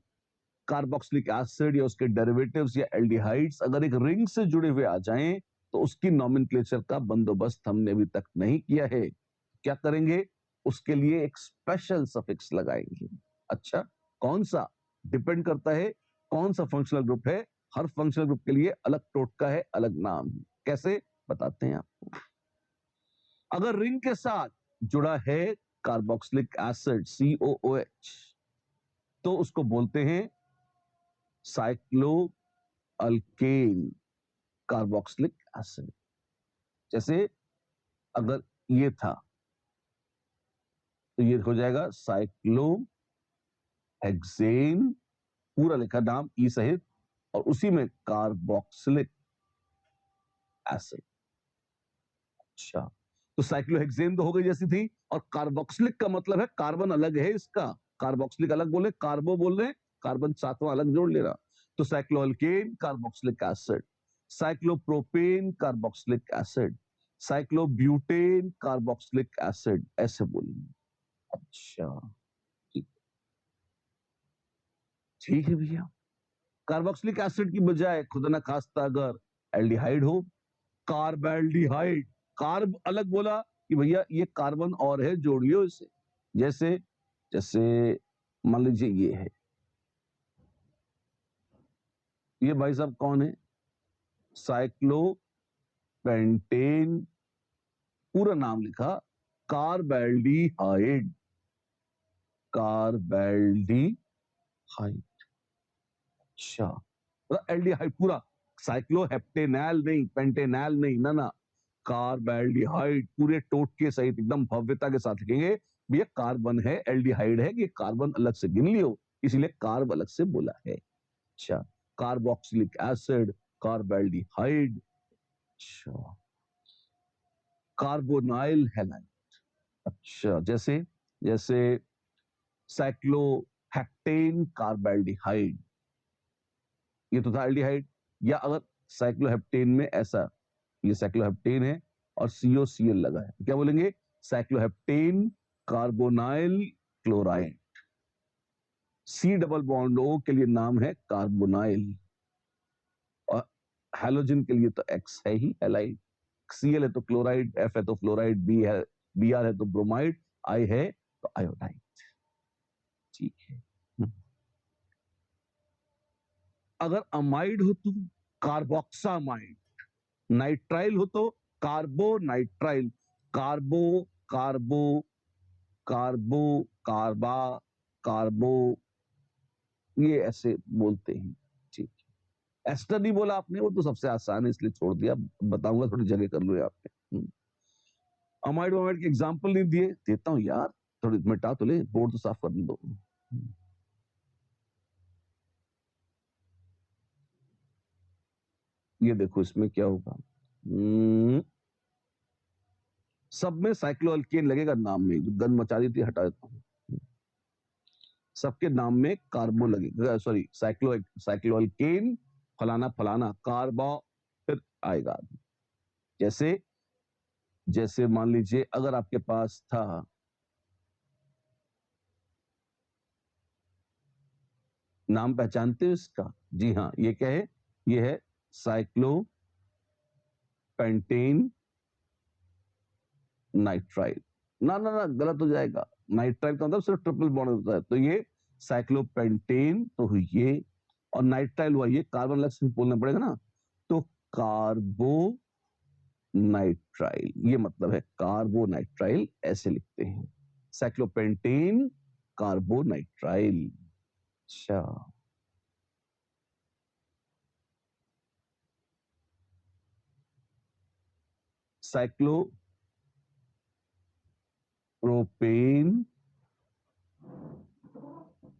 कार्बोक्सिलिक एसिड या उसके डेरिवेटिव्स या एल्डिहाइड्स अगर एक रिंग से जुड़े हुए आ जाएं तो उसकी नॉमेनक्लेचर का बंदोबस्त हमने अभी तक नहीं किया है। क्या करेंगे? उसके लिए एक स्पेशल सफिक्स लगाएंगे। अच्छा, कौन सा? डिपेंड करता है कौन सा फंक्शनल ग्रुप है। हर फंक्शनल ग्रुप के लिए अलग टोटका है, अलग नाम है। कैसे बताते हैं आपको। अगर रिंग के साथ जुड़ा है कार्बोक्सिलिक एसिड COOH तो उसको बोलते हैं साइक्लो अल्केन कार्बोक्सिलिक एसिड। जैसे अगर ये था तो ये हो जाएगा साइक्लो हेक्सेन, पूरा लिखा नाम ई सहित, और उसी में कार्बोक्सिलिक एसिड। अच्छा, तो साइक्लोहेक्सेन तो हो गई जैसी थी, और कार्बोक्सिलिक का मतलब है कार्बन अलग है इसका। कार्बोक्सिलिक अलग बोले, कार्बो बोल रहे, कार्बन सातवां अलग जोड़ ले रहा। तो cycloalkane carboxylic acid, cyclopropane carboxylic acid, cyclobutane carboxylic acid, ऐसे बोलेंगे। अच्छा, ठीक ठीक है भैया। कार्बोक्सिलिक एसिड की बजाय खुदा ना खास्ता अगर एल्डिहाइड हो, कार्बेल्डिहाइड, कार्ब अलग बोला कि भैया ये कार्बन और है, जोड़ लियो इसे। जैसे जैसे मान लीजिए ये है, ये भाई साहब कौन है? साइक्लो पेंटेन, पूरा नाम लिखा कार्बेल्डिहाइड, कार्बेल्डिहाइड। अच्छा, एल्डिहाइड पूरा, साइक्लोहेप्टेनॉल नहीं, पेंटेनॉल नहीं, ना ना, कार्बेल्डिहाइड पूरे टोटके सहित एकदम भव्यता के साथ लिखेंगे। भैया कार्बन है, एल्डिहाइड है, कि कार्बन अलग से गिन लियो, इसीलिए कार्ब अलग से बोला है। अच्छा, कार्बोक्सिलिक एसिड, कार्बेल्डिहाइड। अच्छा, कार्बोनाइल हैलाइड। अच्छा, जैसे जैसे साइक्लोहेक्टेन कार्बेल्डिहाइड, ये तो था एल्डिहाइड। या अगर साइक्लोहेप्टेन में ऐसा, ये साइक्लोहेप्टेन है और COCl लगा है, क्या बोलेंगे? Cycloheptane carbonyl chloride. C double bond O के लिए नाम है कार्बोनाइल, और हैलोजन के लिए तो X है ही, हैलाइड। Cl है तो क्लोराइड, F है तो फ्लोराइड, B है, Br है तो ब्रोमाइड, I है तो आयोडाइड। ठीक है। अगर अमाइड हो तो कार्बोक्सामाइड, नाइट्राइल हो तो कार्बोनाइट्राइल, कार्बो कार्बो कार्बो कार्बा कार्बो, ये ऐसे बोलते हैं। ठीक, एस्टर नहीं बोला आपने, वो तो सबसे आसान है इसलिए छोड़ दिया, बताऊंगा थोड़ी जगह कर लो आपने। अमाइड वमाइड के एग्जाम्पल नहीं दिए, देता हूं यार, थोड़ी मिटा तो ले, बोर्ड तो साफ कर दो। ये देखो इसमें क्या होगा, सब में साइक्लोअल्केन लगेगा नाम में, जो गंद मचा दी थी हटा देता हूं। सबके नाम में कार्बो लगेगा, सॉरी साइक्लोअल्केन फलाना फलाना कार्बो, फिर आएगा। जैसे जैसे मान लीजिए अगर आपके पास था, नाम पहचानते हो इसका? जी हाँ, ये क्या है? ये है साइक्लो पेंटेन नाइट्राइल। ना ना ना, गलत हो जाएगा, नाइट्राइल का मतलब सिर्फ ट्रिपल बॉन्ड होता है, तो ये साइक्लोपेंटेन तो हुई ये, और नाइट्राइल हुआ ये, कार्बन अलग से बोलना पड़ेगा ना, तो कार्बो नाइट्राइल, ये मतलब है कार्बोनाइट्राइल, ऐसे लिखते हैं, साइक्लोपेंटेन कार्बोनाइट्राइल। अच्छा, साइक्लोप्रोपेन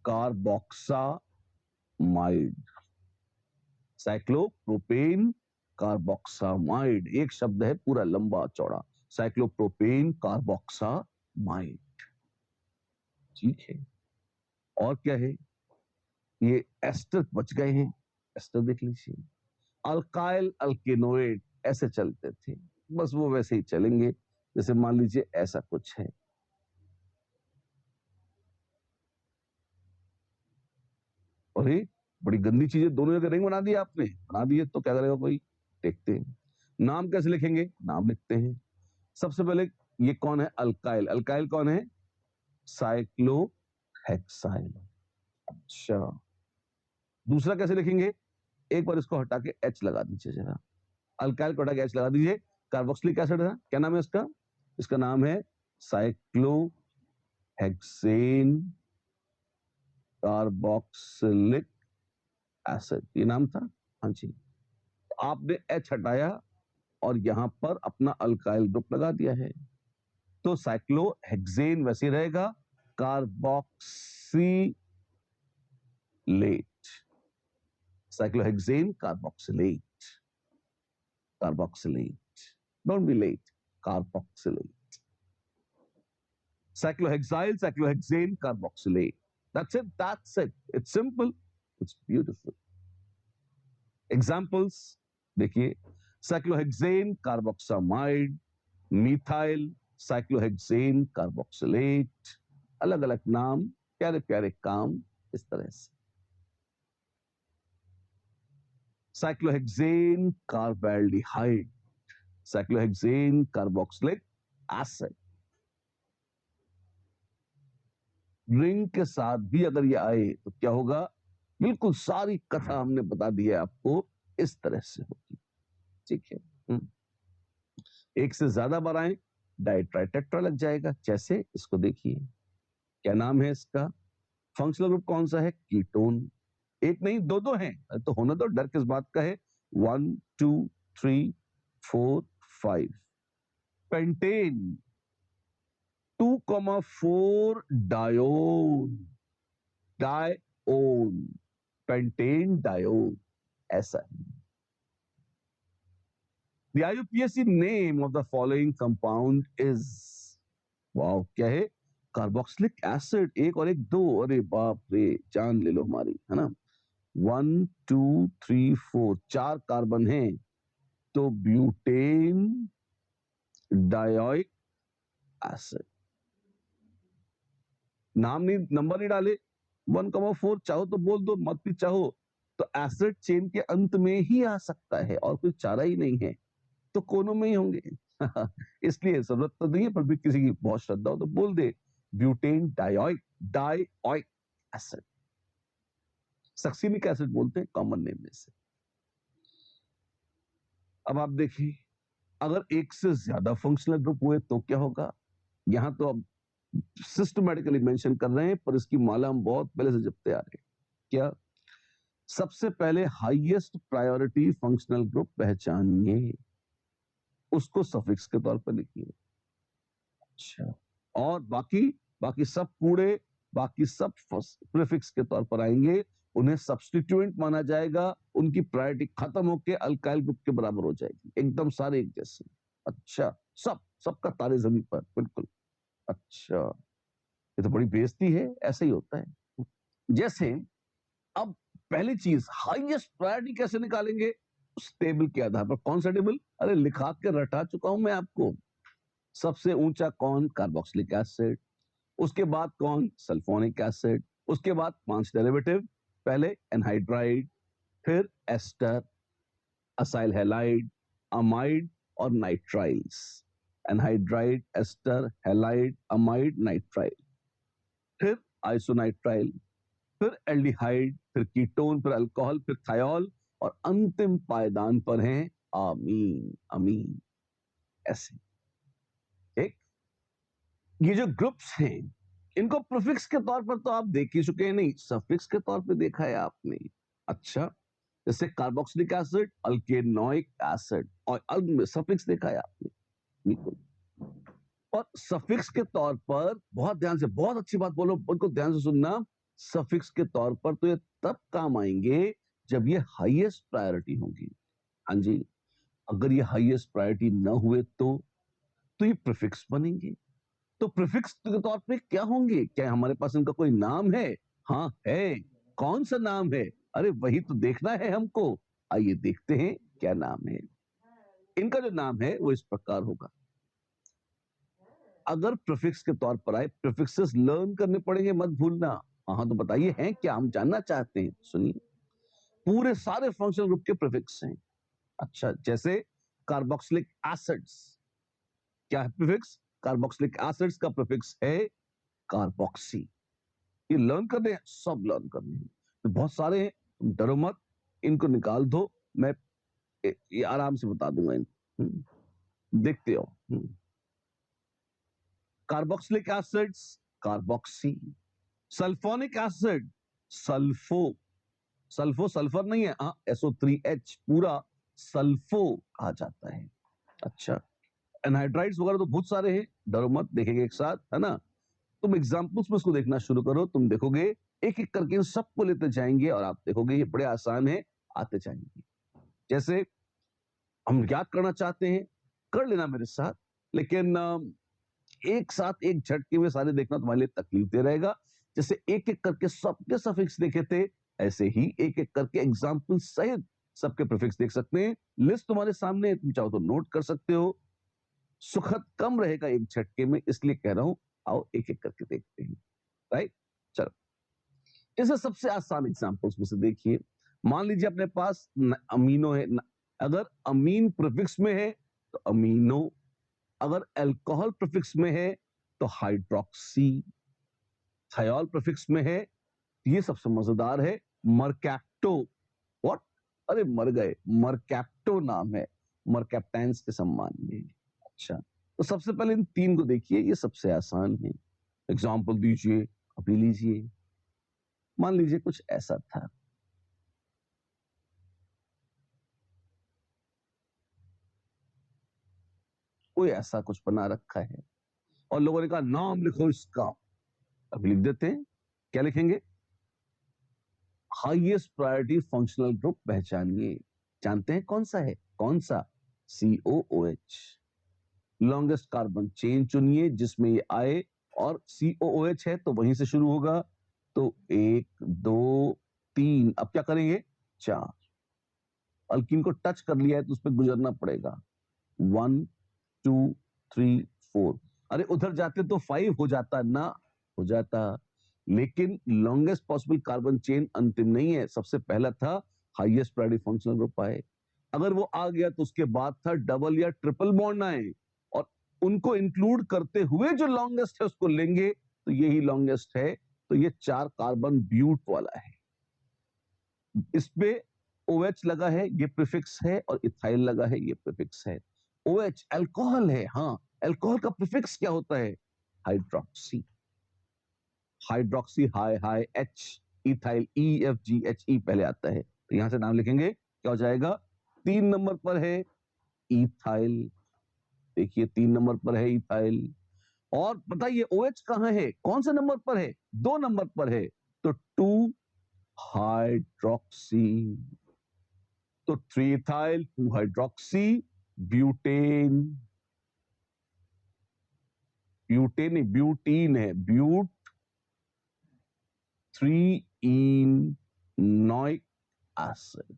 कार्बोक्सामाइड, साइक्लोप्रोपेन कार्बोक्सामाइड, एक शब्द है पूरा लंबा चौड़ा, साइक्लोप्रोपेन कार्बोक्सामाइड। ठीक है। और क्या है, ये एस्टर बच गए हैं, एस्टर देख लीजिए। अल्काइल अल्केनोएट ऐसे चलते थे, बस वो वैसे ही चलेंगे, जैसे मान लीजिए ऐसा कुछ है। और ये बड़ी गंदी चीजें दोनों जगह रिंग बना दिया आपने, बना दिए तो क्या करेगा कोई, देखते हैं। नाम कैसे लिखेंगे, नाम लिखते हैं। सबसे पहले ये कौन है, अल्काइल, अल्काइल कौन है, साइक्लोहेक्साइल। अच्छा, दूसरा कैसे लिखेंगे, एक बार इसको हटा के एच लगा दीजिए जरा, अल्काइल को हटा के एच लगा दीजिए। कार्बोक्सिलिक एसिड है, क्या नाम है इसका, इसका नाम है साइक्लोहेक्सेन कार्बोक्सिलिक एसिड, ये नाम था। हाँ जी, आपने एच हटाया और यहां पर अपना अल्काइल ग्रुप लगा दिया है, तो साइक्लोहेक्सेन वैसे रहेगा, carboxylate, cyclohexane carboxylate, carboxylate, don't be late, carboxylate, cyclohexyl, cyclohexane, carboxylate. That's it. That's it. It's simple. It's beautiful. Examples देखिए, cyclohexane carboxamide, methyl cyclohexane carboxylate, अलग अलग नाम, प्यारे प्यारे काम, इस तरह से। cyclohexane carbaldehyde, cyclohexane carboxylic acid, ring के साथ भी अगर ये आए तो क्या होगा, बिल्कुल सारी कथा हमने बता दी है आपको, इस तरह से होगी, ठीक है। एक से ज्यादा बार आए डाइट्राइटेट्रा लग जाएगा, जैसे इसको देखिए, क्या नाम है इसका, फंक्शनल ग्रुप कौन सा है, कीटोन, एक नहीं दो दो हैं, तो होने दो, डर किस बात का है, 1 2 3 4 5, पेंटेन 2,4 डायोन, डायोन, पेंटेन डायोन, ऐसा है। The IUPAC name of the following compound is, wow क्या है, कार्बोक्सिलिक एसिड, एक और एक दो, अरे बाप रे, जान ले लो हमारी, है ना। 1 2 3 4, 4 कार्बन हैं, तो ब्यूटेन डायोइक एसिड, नाम नहीं, नंबर नहीं डाले, 1,4 चाहो तो बोल दो, मत भी चाहो तो एसिड चेन के अंत में ही आ सकता है, और कोई चारा ही नहीं है, तो कोनों में ही होंगे। इसलिए जरूरत तो नहीं है, पर भी किसी की बहुत श्रद्धा हो तो बोल दे, butanedioic acid, succinic acid बोलते हैं कॉमन नेम में से। अब आप देखिए, अगर एक से ज्यादा फंक्शनल ग्रुप हुए तो क्या होगा, यहां तो अब सिस्टमैटिकली मेंशन कर रहे हैं, पर इसकी माला हम बहुत पहले से जपते आ रहे हैं। क्या, सबसे पहले हाईएस्ट प्रायोरिटी फंक्शनल ग्रुप पहचानिए, उसको सफिक्स के तौर पर लिखिए। अच्छा, और बाकी बाकी सब कूड़े, बाकी सब प्रीफिक्स के तौर पर आएंगे, उन्हें सब्स्टिट्यूएंट माना जाएगा, उनकी प्रायोरिटी खत्म होकर अल्काइल ग्रुप के बराबर हो जाएगी, एकदम सारे एक जैसे। अच्छा, सबका तारे जमीन पर, बिल्कुल। अच्छा, ये तो बड़ी बेइज्जती है, ऐसा ही होता है। जैसे अब पहली चीज, हाईएस्ट प्रायोरिटी कैसे निकालेंगे, उस टेबल के आधार पर। कौन सा टेबल, अरे लिखा के रटा चुका हूं मैं आपको। सबसे ऊंचा कौन, कार्बोक्सिलिक एसिड, उसके बाद कौन, सल्फोनिक एसिड, उसके बाद 5 डेरिवेटिव, पहले एनहाइड्राइड, फिर एस्टर, असाइल हैलाइड, अमाइड और nitriles, anhydride, ester, halide, amide, nitrile, फिर आइसोनाइट्राइल, फिर एल्डिहाइड, फिर कीटोन, फिर अल्कोहल, फिर थायोल, और अंतिम पायदान पर हैं अमीन, अमीन, ऐसे। एक ये जो ग्रुप्स हैं, इनको प्रीफिक्स के तौर पर तो आप देख ही चुके हैं, नहीं सफिक्स के तौर पर देखा है आपने। अच्छा, जैसे कार्बोक्सिलिक एसिड, अल्केनोइक एसिड, और अल्क में सफिक्स देखा है आपने, बिल्कुल। और सफिक्स के तौर पर, बहुत ध्यान से, बहुत अच्छी बात बोलो, बिल्कुल ध्यान से सुनना, सफिक्स के तौर पर तो ये तब काम आएंगे जब ये हाईएस्ट प्रायोरिटी होगी। हाँ जी, अगर ये हाईएस्ट प्रायोरिटी ना हुए तो ये प्रीफिक्स बनेंगे। तो प्रीफिक्स के तौर पे क्या होंगे, क्या हमारे पास इनका कोई नाम है, हाँ है। कौन सा नाम है? अरे वही तो देखना है हमको। आइए देखते हैं क्या नाम है। इनका जो नाम है वो इस प्रकार होगा। अगर प्रीफिक्स के तौर पर आए, प्रीफिक्सेस लर्न करने पड़ेंगे, मत भूलना। हाँ तो बताइए हैं क्या, हम जानना चाहते हैं। सुनिए, पूरे सारे फंक्शनल ग्रुप के प्रीफिक्स हैं। अच्छा, जैसे कार्बोक्सिलिक एसिड्स, क्या है प्रीफिक्स? कार्बोक्सिलिक एसिड्स का प्रीफिक्स है कार्बोक्सी। ये लर्न करने हैं, सब लर्न करने हैं। तो बहुत सारे हैं, तुम डरो मत, इनको निकाल दो। मैं ये आराम से बता दूंगा इनको। देखते हो। Carboxylic acids carboxy, sulphonic acid sulpho, sulpho sulphur नहीं है, हाँ SO3H पूरा सल्फो कहा जाता है। अच्छा, एनहाइड्राइड्स वगैरह तो बहुत सारे हैं, डरो मत, देखेंगे एक साथ, है ना। तुम एग्जाम्पल्स में इसको देखना शुरू करो, तुम देखोगे एक एक करके इन सबको लेते जाएंगे और आप देखोगे ये बड़े आसान है, आते जाएंगे। जैसे हम याद करना चाहते हैं, कर लेना मेरे साथ, लेकिन एक साथ एक झटके में सारे देखना तुम्हारे लिए तकलीफ दे रहेगा। जैसे एक एक करके सबके सफिक्स देखे थे, ऐसे ही एक एक करके एग्जाम्पल सहित सबके प्रीफिक्स देख सकते हैं। लिस्ट तुम्हारे सामने है, तुम चाहो तो नोट कर सकते हो। सुखद कम रहेगा एक झटके में, इसलिए कह रहा हूं आओ एक एक करके देखते हैं। राइट, चलो। इसे सबसे आसान एग्जाम्पल्स में से देखिए। मान लीजिए अपने पास अमीनो है, अगर अमीन प्रीफिक्स में है तो अमीनो, अगर अल्कोहल प्रीफिक्स में है तो हाइड्रोक्सी, थायोल प्रीफिक्स में है, ये सबसे मजेदार है, मरकैप्टो। व्हाट? अरे मर गए, मरकैप्टो नाम है, मरकैप्टेंस के सम्मान में। अच्छा, तो सबसे पहले इन तीन को देखिए, ये सबसे आसान है। एग्जाम्पल दीजिए, अभी लीजिए। मान लीजिए कुछ ऐसा था, कोई ऐसा कुछ बना रखा है और लोगों ने कहा नाम लिखो इसका। अभी लिख देते हैं, क्या लिखेंगे? हाईएस्ट प्रायोरिटी फंक्शनल ग्रुप पहचानिए। जानते हैं कौन सा है? कौन सा? COOH। लॉन्गेस्ट कार्बन चेन चुनिए जिसमें ये आए, और COOH है तो वहीं से शुरू होगा। तो 1 2 3, अब क्या करेंगे? 4। अल्कीन को टच कर लिया है तो उस पर गुजरना पड़ेगा। 1 2 3 4। अरे उधर जाते तो 5 हो जाता ना, हो जाता। लेकिन लॉन्गेस्ट पॉसिबल कार्बन चेन अंतिम नहीं है, सबसे पहला था हाईएस्ट प्रायोरिटी फंक्शनल ग्रुप आए। अगर वो आ गया तो उसके बाद था डबल या ट्रिपल बॉन्ड आए, और उनको इंक्लूड करते हुए जो लॉन्गेस्ट है उसको लेंगे तो यही लॉन्गेस्ट है। तो ये 4 कार्बन ब्यूट वाला है। इस पे OH लगा है, ये प्रीफिक्स है, और इथाइल लगा है, ये प्रीफिक्स है। OH अल्कोहल है, हाँ। अल्कोहल का प्रीफिक्स क्या होता है? Hydroxy. Hydroxy, high high H, ethyl EFGHE पहले आता है, तो यहां से नाम लिखेंगे, क्या हो जाएगा? 3 नंबर पर है इथाइल। देखिए 3 नंबर पर है इथाइल। और बताइए OH कहां है, कौन से नंबर पर है? 2 नंबर पर है, तो 2 हाइड्रोक्सी। तो 3 इथाइल 2 हाइड्रोक्सी ब्यूटेन। ब्यूटेन नहीं, ब्यूटीन है, ब्यूट 3 इन नॉइक एसिड।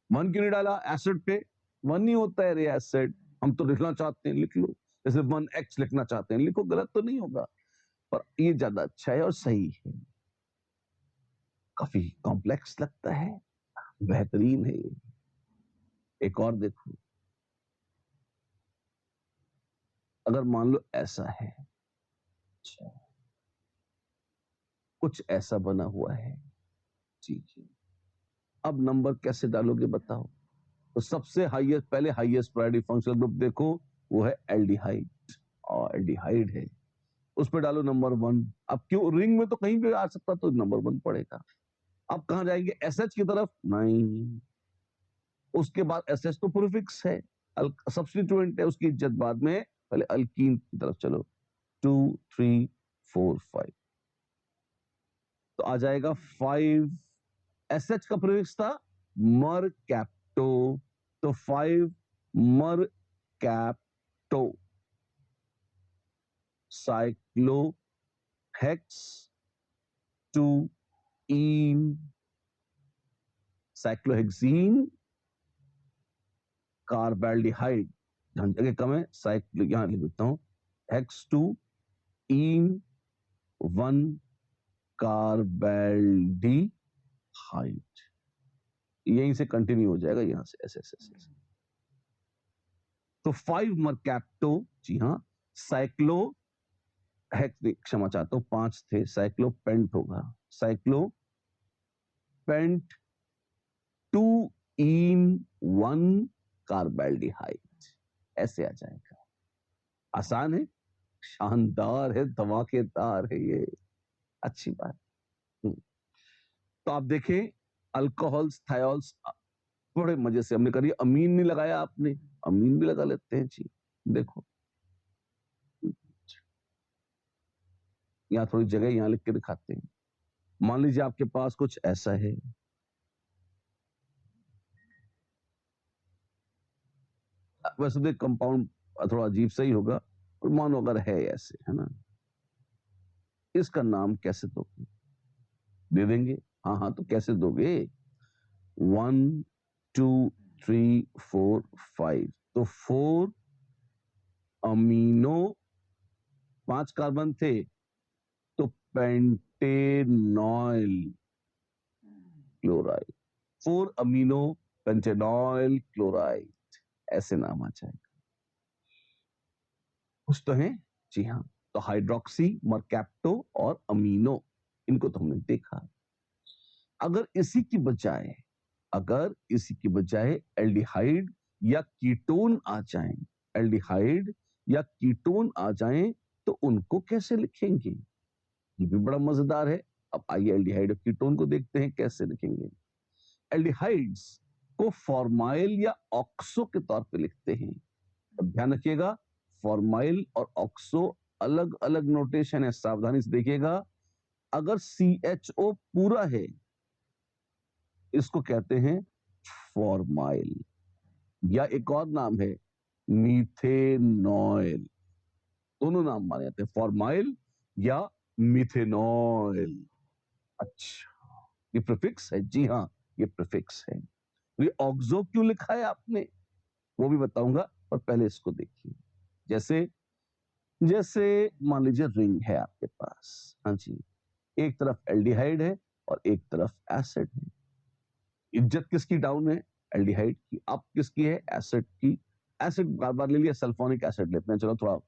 मन क्यों नहीं डाला एसिड पे? मन नहीं होता है रे एसिड। हम तो लिखना चाहते हैं, लिख लो। जैसे 1X लिखना चाहते हैं, लिखो, गलत तो नहीं होगा, पर ये ज्यादा अच्छा है और सही है। काफी कॉम्प्लेक्स लगता है, बेहतरीन है ये। एक और देखो, अगर मान लो ऐसा है, अच्छा, कुछ ऐसा बना हुआ है, जी जी। अब नंबर कैसे डालोगे बताओ? तो सबसे हाईएस्ट, पहले हाईएस्ट प्रायोरिटी फंक्शनल ग्रुप देखो, वो है एल्डिहाइड, और एल्डिहाइड है, उस पर डालो नंबर 1। अब क्यों, रिंग में तो कहीं भी आ सकता, तो नंबर 1 पड़ेगा। अब कहां जाएंगे? SH की तरफ? नहीं, उसके बाद SH तो प्रीफिक्स है, सब्स्टिट्यूएंट है, उसकी इज्जत बाद में, पहले अल्कीन की तरफ चलो। 2 3 4 5, तो आ जाएगा 5। SH का प्रीफिक्स था मर कैप्टो, तो 5 मर कैप्टो। साइक्लो हेक्स इन साइक्लोहेक्सीन कार्बेल्डिहाइड, जहां जगह कम है साइक्लो यहां लिख देता हूं हेक्स 2 इन 1 कार्बेल्डिहाइड, यहीं से कंटिन्यू हो जाएगा यहां से ऐसे ऐसे ऐसे। तो 5 मरकैप्टो, जी हाँ, साइक्लो क्षमा चाहता हूं 5 थे, साइक्लोपेंट होगा, साइक्लोपेंट 2 इन 1 कार्बेल्डिहाइड, ऐसे आ जाएगा। आसान है, शानदार है, धमाकेदार है ये, अच्छी बात। तो आप देखें अल्कोहल्स, थायोल्स, बड़े मजे से हमने करी। अमीन नहीं लगाया आपने, अमीन भी लगा लेते हैं जी। देखो यहां थोड़ी जगह यहां लिख के दिखाते हैं। मान लीजिए आपके पास कुछ ऐसा है, वैसे तो कंपाउंड थोड़ा अजीब सा ही होगा, और मानो अगर है ऐसे, है ना, इसका नाम कैसे दोगे? दे देंगे, हाँ हाँ, तो कैसे दोगे? 1 2 3 4 5, तो 4 अमीनो, 5 कार्बन थे, तो पेंटेनॉइल क्लोराइड, 4 अमीनो पेंटेनॉइल क्लोराइड, ऐसे नाम आ जाएगा। कुछ तो है, जी हाँ। तो हाइड्रोक्सी, मरकैप्टो और अमीनो, इनको तो हमने देखा। अगर इसी की बजाय एल्डिहाइड या कीटोन आ जाएं, एल्डिहाइड या कीटोन आ जाएं, तो उनको कैसे लिखेंगे? ये भी बड़ा मजेदार है। अब आइए एल्डिहाइड और कीटोन को देखते हैं कैसे लिखेंगे। एल्डिहाइड्स को फॉर्माइल या ऑक्सो के तौर पे लिखते हैं। अब ध्यान रखिएगा, फॉर्माइल और ऑक्सो अलग अलग नोटेशन है, सावधानी से देखिएगा। अगर CHO पूरा है, इसको कहते हैं फॉर्माइल, या एक और नाम है मीथेनॉइल। दोनों नाम माने जाते हैं, फॉर्माइल या मिथेनॉइल। अच्छा, ये प्रीफिक्स है, जी हाँ, ये प्रीफिक्स है। ये ऑक्सो क्यों लिखा है आपने, वो भी बताऊंगा, पर पहले इसको देखिए। जैसे जैसे मान लीजिए रिंग है आपके पास, हाँ जी, एक तरफ एल्डिहाइड है और एक तरफ एसिड है। इज्जत किसकी डाउन है? एल्डिहाइड की। अब किसकी है? एसिड की। एसिड बार बार ले लिया, सल्फोनिक एसिड लेते हैं, चलो थोड़ा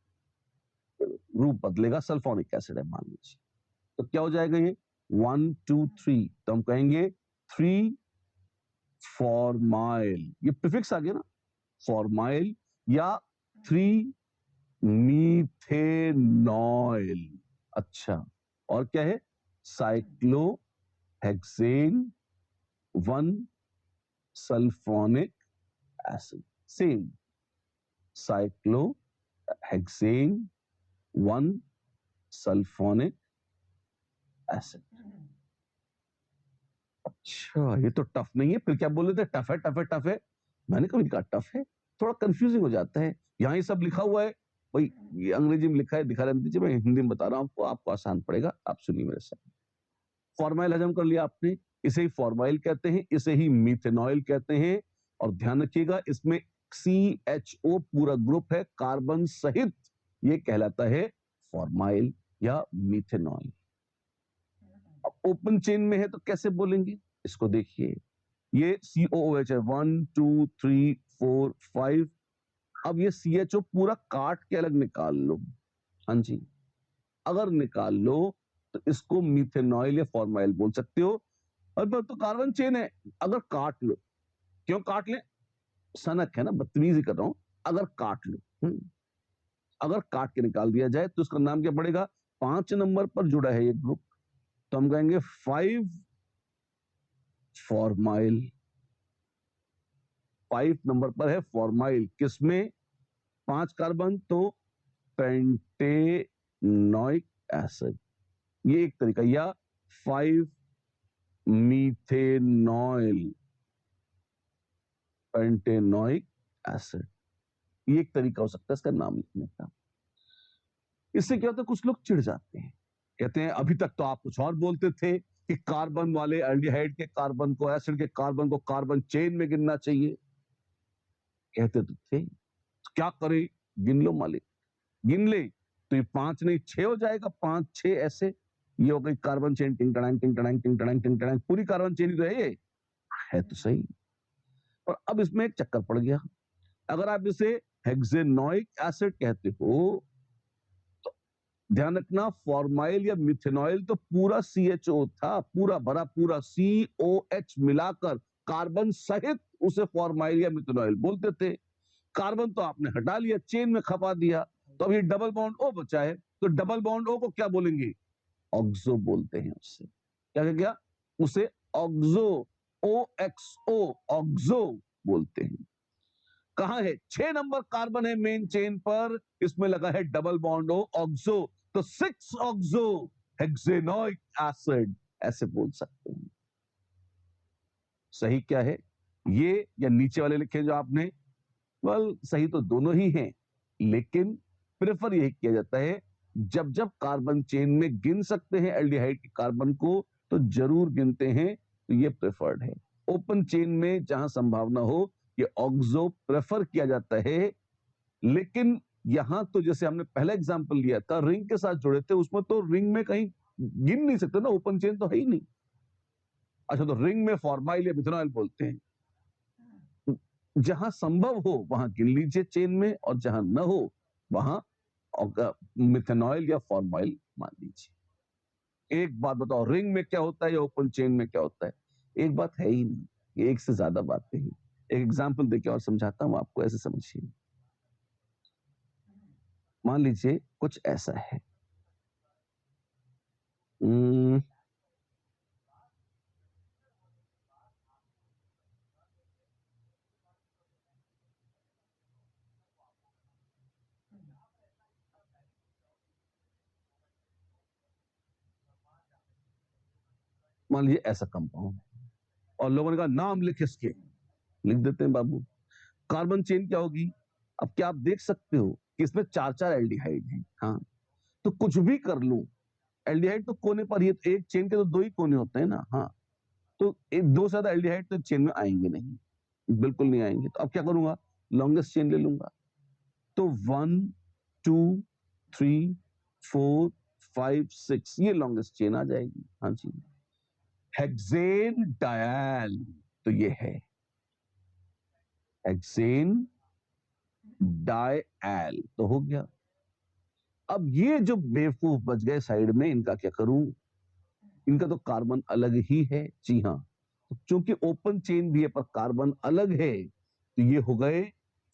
रूप बदलेगा, सल्फोनिक एसिड है मान लीजिए, तो क्या हो जाएगा ये 1 2 3, तो हम कहेंगे 3 फॉर्माइल, ये प्रीफिक्स आ गया ना, फॉर्माइल या 3 मीथेनॉइल। अच्छा, और क्या है? Cyclohexane 1 sulphonic acid, same, cyclohexane 1 sulphonic acid. अच्छा, ये तो टफ नहीं है, फिर क्या बोल रहे थे? टफ है, टफ है, टफ है। मैंने कभी कहा टफ है, थोड़ा कंफ्यूजिंग हो जाता है। यहाँ ये सब लिखा हुआ है भाई, ये अंग्रेजी में लिखा है, दिखा रहने दीजिए, मैं हिंदी में बता रहा हूँ आपको, आपको आसान पड़ेगा, आप सुनिए मेरे साथ। फॉर्माइल हजम कर लिया आपने, इसे ही फॉर्माइल कहते हैं, इसे ही मिथेनॉइल कहते हैं। और ध्यान रखिएगा, इसमें CHO पूरा ग्रुप है कार्बन सहित, ये कहलाता है फॉर्माइल या मिथेनॉइल। अब ओपन चेन में है तो कैसे बोलेंगे, इसको देखिए, ये COOH है 1 2 3 4 5। अब ये CHO पूरा काट के अलग निकाल लो, हाँ जी, अगर निकाल लो तो इसको मिथेनॉइल या फॉर्माइल बोल सकते हो। और तो कार्बन चेन है, अगर काट लो, क्यों काट ले, सनक है ना, बदतमीजी कर रहा हूं, अगर काट लो, अगर काट के निकाल दिया जाए तो उसका नाम क्या पड़ेगा? 5 नंबर पर जुड़ा है ये ग्रुप, तो हम कहेंगे 5 फॉर्माइल। 5 नंबर पर है फॉर्माइल, किसमें? 5 कार्बन, तो पेंटेनोइक एसिड, ये एक तरीका, या 5 मीथेनॉइल पेंटेनोइक एसिड, ये एक तरीका हो सकता है इसका नाम लिखने का। इससे क्या होता है, कुछ लोग चिढ़ जाते हैं कहते हैं अभी तक तो आप कुछ और बोलते थे कि कार्बन वाले एल्डिहाइड के कार्बन को, एसिड के कार्बन को कार्बन चेन में गिनना चाहिए, कहते तो थे। तो क्या करें? गिन लो मालिक, गिन ले तो ये 5 नहीं 6 हो जाएगा, 5 6 ऐसे, ये हो गई कार्बन चेन, टिंग टड़ांग टिंग टड़ांग टिंग टड़ांग टिंग टड़ांग, पूरी कार्बन चेन ही तो है ये, है तो सही। और अब इसमें एक चक्कर पड़ गया, अगर आप इसे हेक्सेनोइक एसिड कहते हो तो ध्यान रखना फॉर्माइल या मिथेनॉइल तो पूरा CHO था, पूरा भरा पूरा COH मिलाकर कार्बन सहित उसे फॉर्माइल या मिथेनॉइल बोलते थे। कार्बन तो आपने हटा लिया, चेन में खपा दिया, तो अब ये डबल बॉन्ड O बचा है, तो डबल बॉन्ड O को क्या बोलेंगे? ऑक्सो बोलते हैं उससे। क्या क्या? उसे ऑक्सो, OXO, ऑक्सो बोलते हैं। कहां है? 6 नंबर कार्बन है मेन चेन पर, इसमें लगा है डबल बॉन्ड O, ऑक्सो, तो 6 ऑक्सो हेक्सेनोइक एसिड ऐसे बोल सकते हैं। सही क्या है, ये या नीचे वाले लिखे जो आपने? वेल, सही तो दोनों ही हैं, लेकिन प्रेफर यही किया जाता है जब जब कार्बन चेन में गिन सकते हैं एल्डिहाइड के कार्बन को तो जरूर गिनते हैं, तो ये प्रेफर्ड है। ओपन चेन में जहां संभावना हो ये ऑक्सो प्रेफर किया जाता है, लेकिन यहां तो जैसे हमने पहला एग्जांपल लिया था रिंग के साथ जुड़े थे, उसमें तो रिंग में कहीं गिन नहीं सकते ना, ओपन चेन तो है ही नहीं। अच्छा, तो रिंग में फॉर्माइल या मिथेनॉइल बोलते हैं, जहां संभव हो वहां गिन लीजिए चेन में, और जहां न हो वहां मिथेनॉइल या फॉर्माइल मान लीजिए। एक बात बताओ, रिंग में क्या होता है या ओपन चेन में क्या होता है? एक बात है ही नहीं, ये एक से ज्यादा बातें हैं। एक एग्जांपल देके और समझाता हूं आपको, ऐसे समझिए। मान लीजिए कुछ ऐसा है, मान लीजिए ऐसा कंपाउंड, और लोगों ने कहा नाम लिख इसके, लिख देते हैं बाबू। कार्बन चेन क्या होगी? अब क्या आप देख सकते हो कि इसमें 4 एल्डिहाइड हैं? हाँ, तो कुछ भी कर लूं, एल्डिहाइड तो कोने पर ही, एक चेन के तो 2 ही कोने होते हैं ना। हाँ, तो एक 2 से ज्यादा एल्डिहाइड तो चेन में आएंगे नहीं, बिल्कुल नहीं आएंगे। तो अब क्या करूंगा? लॉन्गेस्ट चेन ले लूंगा, तो 1 2 3 4 5 6 ये लॉन्गेस्ट चेन आ जाएगी। हाँ जी, हेक्सेन डायल, तो ये है हेक्सेन डायल, तो हो गया। अब ये जो बेवकूफ बच गए साइड में, इनका क्या करूं? इनका तो कार्बन अलग ही है। जी हाँ, चूंकि ओपन चेन भी है पर कार्बन अलग है, तो ये हो गए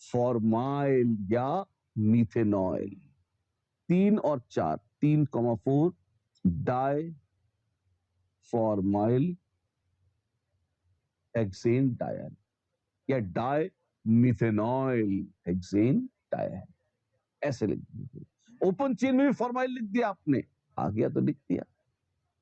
फॉर्माइल या मीथेनॉइल। 3 और 4, 3,4 डाई फॉर्माइल हेक्सेन डायल या डाई मिथेनॉइल हेक्सेन डायल, ऐसे लिख दीजिए। ओपन चेन में भी फॉर्माइल लिख दिया आपने, आ गया तो लिख दिया,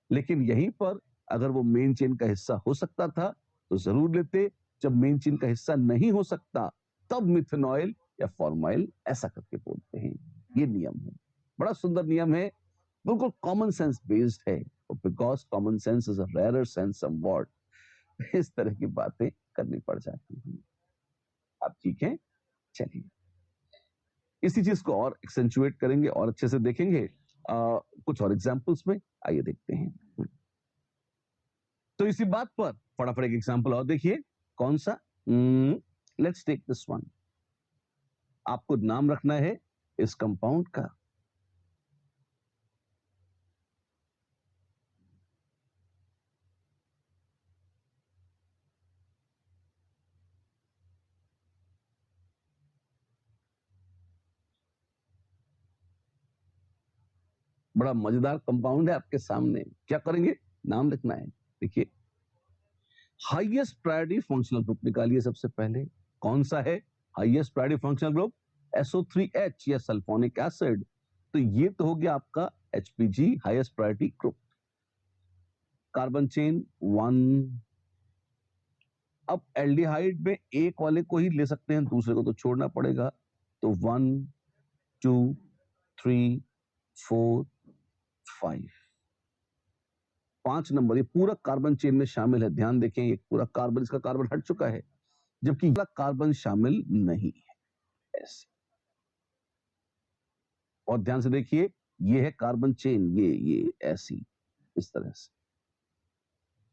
लेकिन यहीं पर अगर वो मेन चेन का हिस्सा हो सकता था तो जरूर लेते, जब मेन चेन का हिस्सा नहीं हो सकता तब मिथेनॉइल या फॉर्माइल ऐसा करके बोलते हैं। ये नियम है, बड़ा सुंदर नियम है, बिल्कुल कॉमन सेंस बेस्ड है, because common sense is a rare sense somewhat, इस तरह की बातें करनी पड़ जाती हैं। आप ठीक है? चलिए इसी चीज को और एक्सेंचुएट करेंगे और अच्छे से देखेंगे कुछ और एग्जांपल्स में। आइए देखते हैं। तो इसी बात पर फटाफट एक एग्जांपल और देखिए, कौन सा? Let's take this one. आपको नाम रखना है इस कंपाउंड का। बड़ा मजेदार कंपाउंड है आपके सामने, क्या करेंगे? नाम लिखना है। देखिए, हाईएस्ट प्रायोरिटी फंक्शनल ग्रुप निकालिए सबसे पहले। कौन सा है highest priority functional group? SO3H या सल्फोनिक एसिड, तो ये तो हो गया आपका HPG highest priority group. Carbon chain 1। अब एल्डिहाइड में एक वाले को ही ले सकते हैं, दूसरे को तो छोड़ना पड़ेगा, तो 1 2 3 4 5 5 नंबर ये पूरा कार्बन चेन में शामिल है, ध्यान देखें ये पूरा कार्बन, इसका कार्बन हट चुका है, जबकि पूरा कार्बन शामिल नहीं है। ऐसे और ध्यान से देखिए, ये है कार्बन चेन, ये ऐसी इस तरह से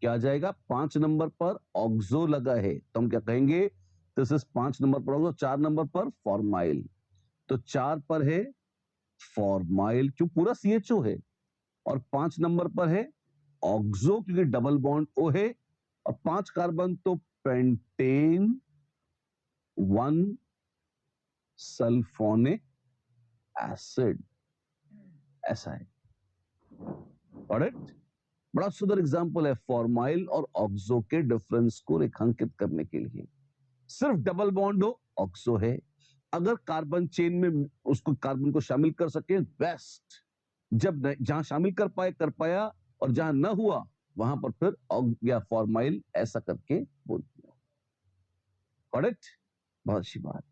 क्या आ जाएगा, 5 नंबर पर ऑक्सो लगा है, तो हम क्या कहेंगे, दिस इज 5 नंबर पर ऑक्सो, 4 नंबर पर फॉर्माइल, तो 4 पर है फॉर्माइल, क्यों, पूरा CHO है, और 5 नंबर पर है ऑक्सो क्योंकि डबल बॉन्ड O है, और 5 कार्बन तो पेंटेन 1 सल्फोनिक एसिड, ऐसा है। ऑलराइट, बड़ा सुंदर एग्जांपल है फॉर्माइल और ऑक्सो के डिफरेंस को रेखांकित करने के लिए। सिर्फ डबल बॉन्ड हो, ऑक्सो है, अगर कार्बन चेन में उसको कार्बन को शामिल कर सके बेस्ट, जब जहां शामिल कर पाया और जहां न हुआ वहां पर फिर या फॉर्माइल ऐसा करके बोल दिया। करेक्ट, बहुत अच्छी बात।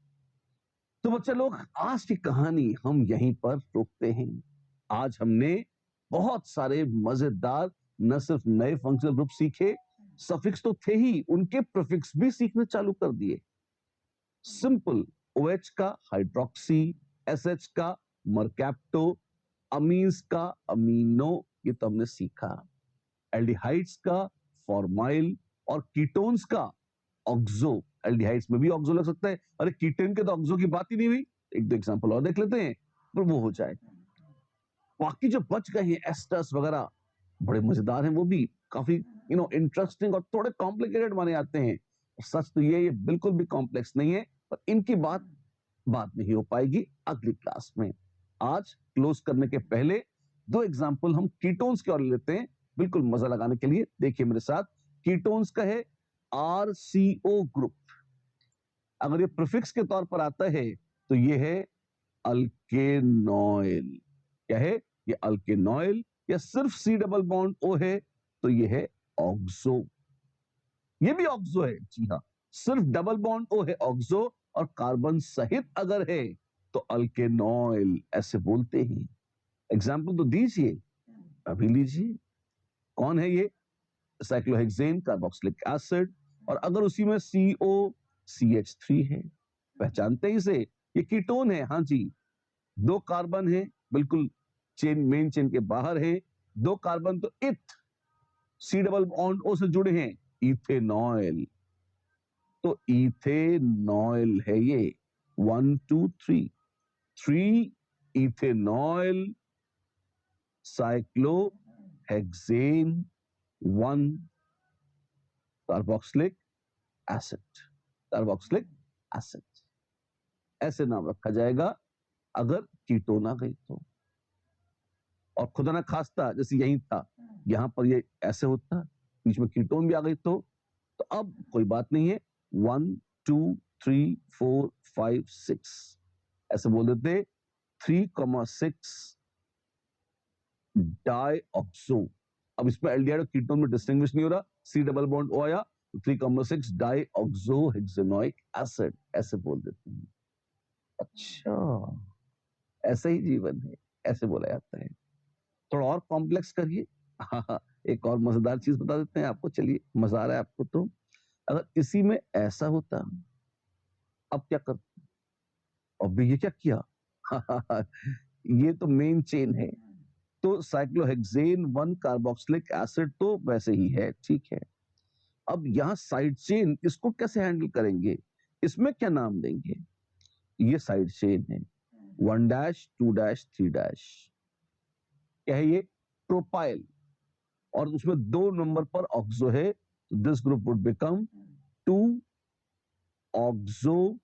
तो बच्चे लोग, आज की कहानी हम यहीं पर रोकते हैं। आज हमने बहुत सारे मजेदार न सिर्फ नए फंक्शनल ग्रुप सीखे, सफिक्स तो थे ही, उनके प्रीफिक्स भी सीखने चालू कर दिए। सिंपल OH का हाइड्रोक्सी, SH का मरकैप्टो, अमीन्स का अमीनो, ये तो हमने सीखा, एल्डिहाइड्स का फॉर्माइल, और कीटोन्स का ऑक्सो। एल्डिहाइड्स में भी ऑक्सो लग सकता है, अरे कीटोन के तो ऑक्सो की बात ही नहीं हुई। एक दो एग्जांपल और देख लेते हैं, पर वो हो जाए। बाकी जो बच गए हैं एस्टर्स वगैरह, बड़े मजेदार हैं, वो भी काफी इंटरेस्टिंग और थोड़े कॉम्प्लिकेटेड माने जाते हैं। सच तो ये बिल्कुल भी कॉम्प्लेक्स नहीं है, पर इनकी बात बाद में ही हो पाएगी अगली क्लास में। आज क्लोज करने के पहले 2 एग्जांपल हम कीटोन्स के और लेते हैं, बिल्कुल मजा लगाने के लिए। देखिए मेरे साथ, कीटोन्स का है RCO ग्रुप, अगर ये प्रीफिक्स के तौर पर आता है तो ये है अल्केनॉइल। क्या है ये, अल्केनॉइल, या सिर्फ C डबल बॉन्ड O है तो ये है ऑक्सो। ये भी ऑक्सो है, जी हाँ, सिर्फ डबल बॉन्ड O है ऑक्सो, और कार्बन सहित अगर है तो अल्केनॉइल ऐसे बोलते हैं। एग्जाम्पल तो दीजिए, अभी लीजिए। कौन है ये, साइक्लोहेक्सेन कार्बोक्सिलिक एसिड, और अगर उसी में COCH3 है, पहचानते ही इसे, ये कीटोन है, हाँ जी, 2 कार्बन है, बिल्कुल चेन, मेन चेन के बाहर है, 2 कार्बन तो C डबल बॉन्ड O से जुड़े हैं, इथेनॉइल, तो इथेनॉइल है ये, 1 2 3 इथेनॉइल साइक्लोहेक्सेन 1 कार्बोक्सिलिक एसिड, ऐसे नाम रखा जाएगा अगर कीटोन आ गई तो। और खुदा ना खास्ता जैसे यही था, यहां पर ये ऐसे होता, बीच में कीटोन भी आ गई तो अब कोई बात नहीं है, 1 2 3 4 5 6 ऐसे बोल देते, 3,6 डाइऑक्सो। अब इसमें एल्डिहाइड और कीटोन में डिस्टिंग्विश नहीं हो रहा, C डबल बॉन्ड O आया, 3,6 डाइऑक्सोहेक्सेनोइक एसिड, ऐसे बोल देते हैं। अच्छा, ऐसा ही जीवन है, ऐसे बोला जाता है। थोड़ा और कॉम्प्लेक्स करिए। हाँ, एक और मजेदार चीज बता देते हैं आपको, चलिए, मजा आ रहा है आपको तो, अगर इसी में ऐसा होता, अब क्या करते, अब ये क्या किया, ये तो मेन चेन है, तो साइक्लोहेक्सेन 1 कार्बोक्सिलिक एसिड तो वैसे ही है, ठीक है। अब यहां साइड चेन, इसको कैसे हैंडल करेंगे, इसमें क्या नाम देंगे, ये साइड चेन है, 1 डैश 2 डैश 3 डैश, क्या है ये, प्रोपाइल, और उसमें 2 नंबर पर ऑक्सो है, तो this group would become 2 oxo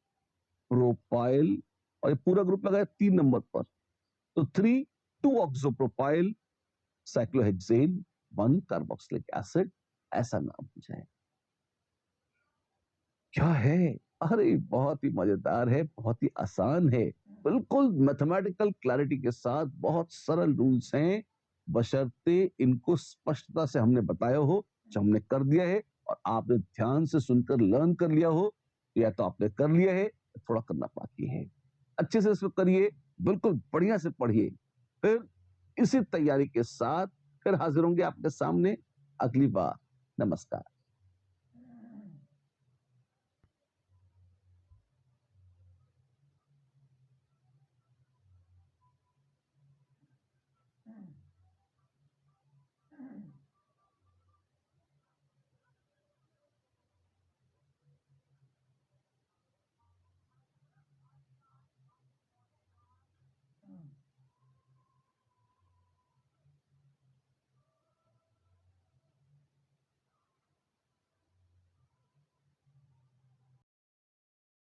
propyl, और ये पूरा ग्रुप लगाया 3 नंबर पर, तो 3 2 oxo propyl cyclohexane 1 carboxylic acid, ऐसा नाम हो जाए। क्या है, अरे बहुत ही मजेदार है, बहुत ही आसान है, बिल्कुल मैथमेटिकल क्लैरिटी के साथ, बहुत सरल रूल्स हैं, बशर्ते इनको स्पष्टता से हमने बताया हो, जो हमने कर दिया है, और आपने ध्यान से सुनकर लर्न कर लिया हो, या तो आपने कर लिया है, थोड़ा करना बाकी है। अच्छे से इसको करिए, बिल्कुल बढ़िया से पढ़िए, फिर इसी तैयारी के साथ फिर हाजिर होंगे आपके सामने अगली बार। नमस्कार।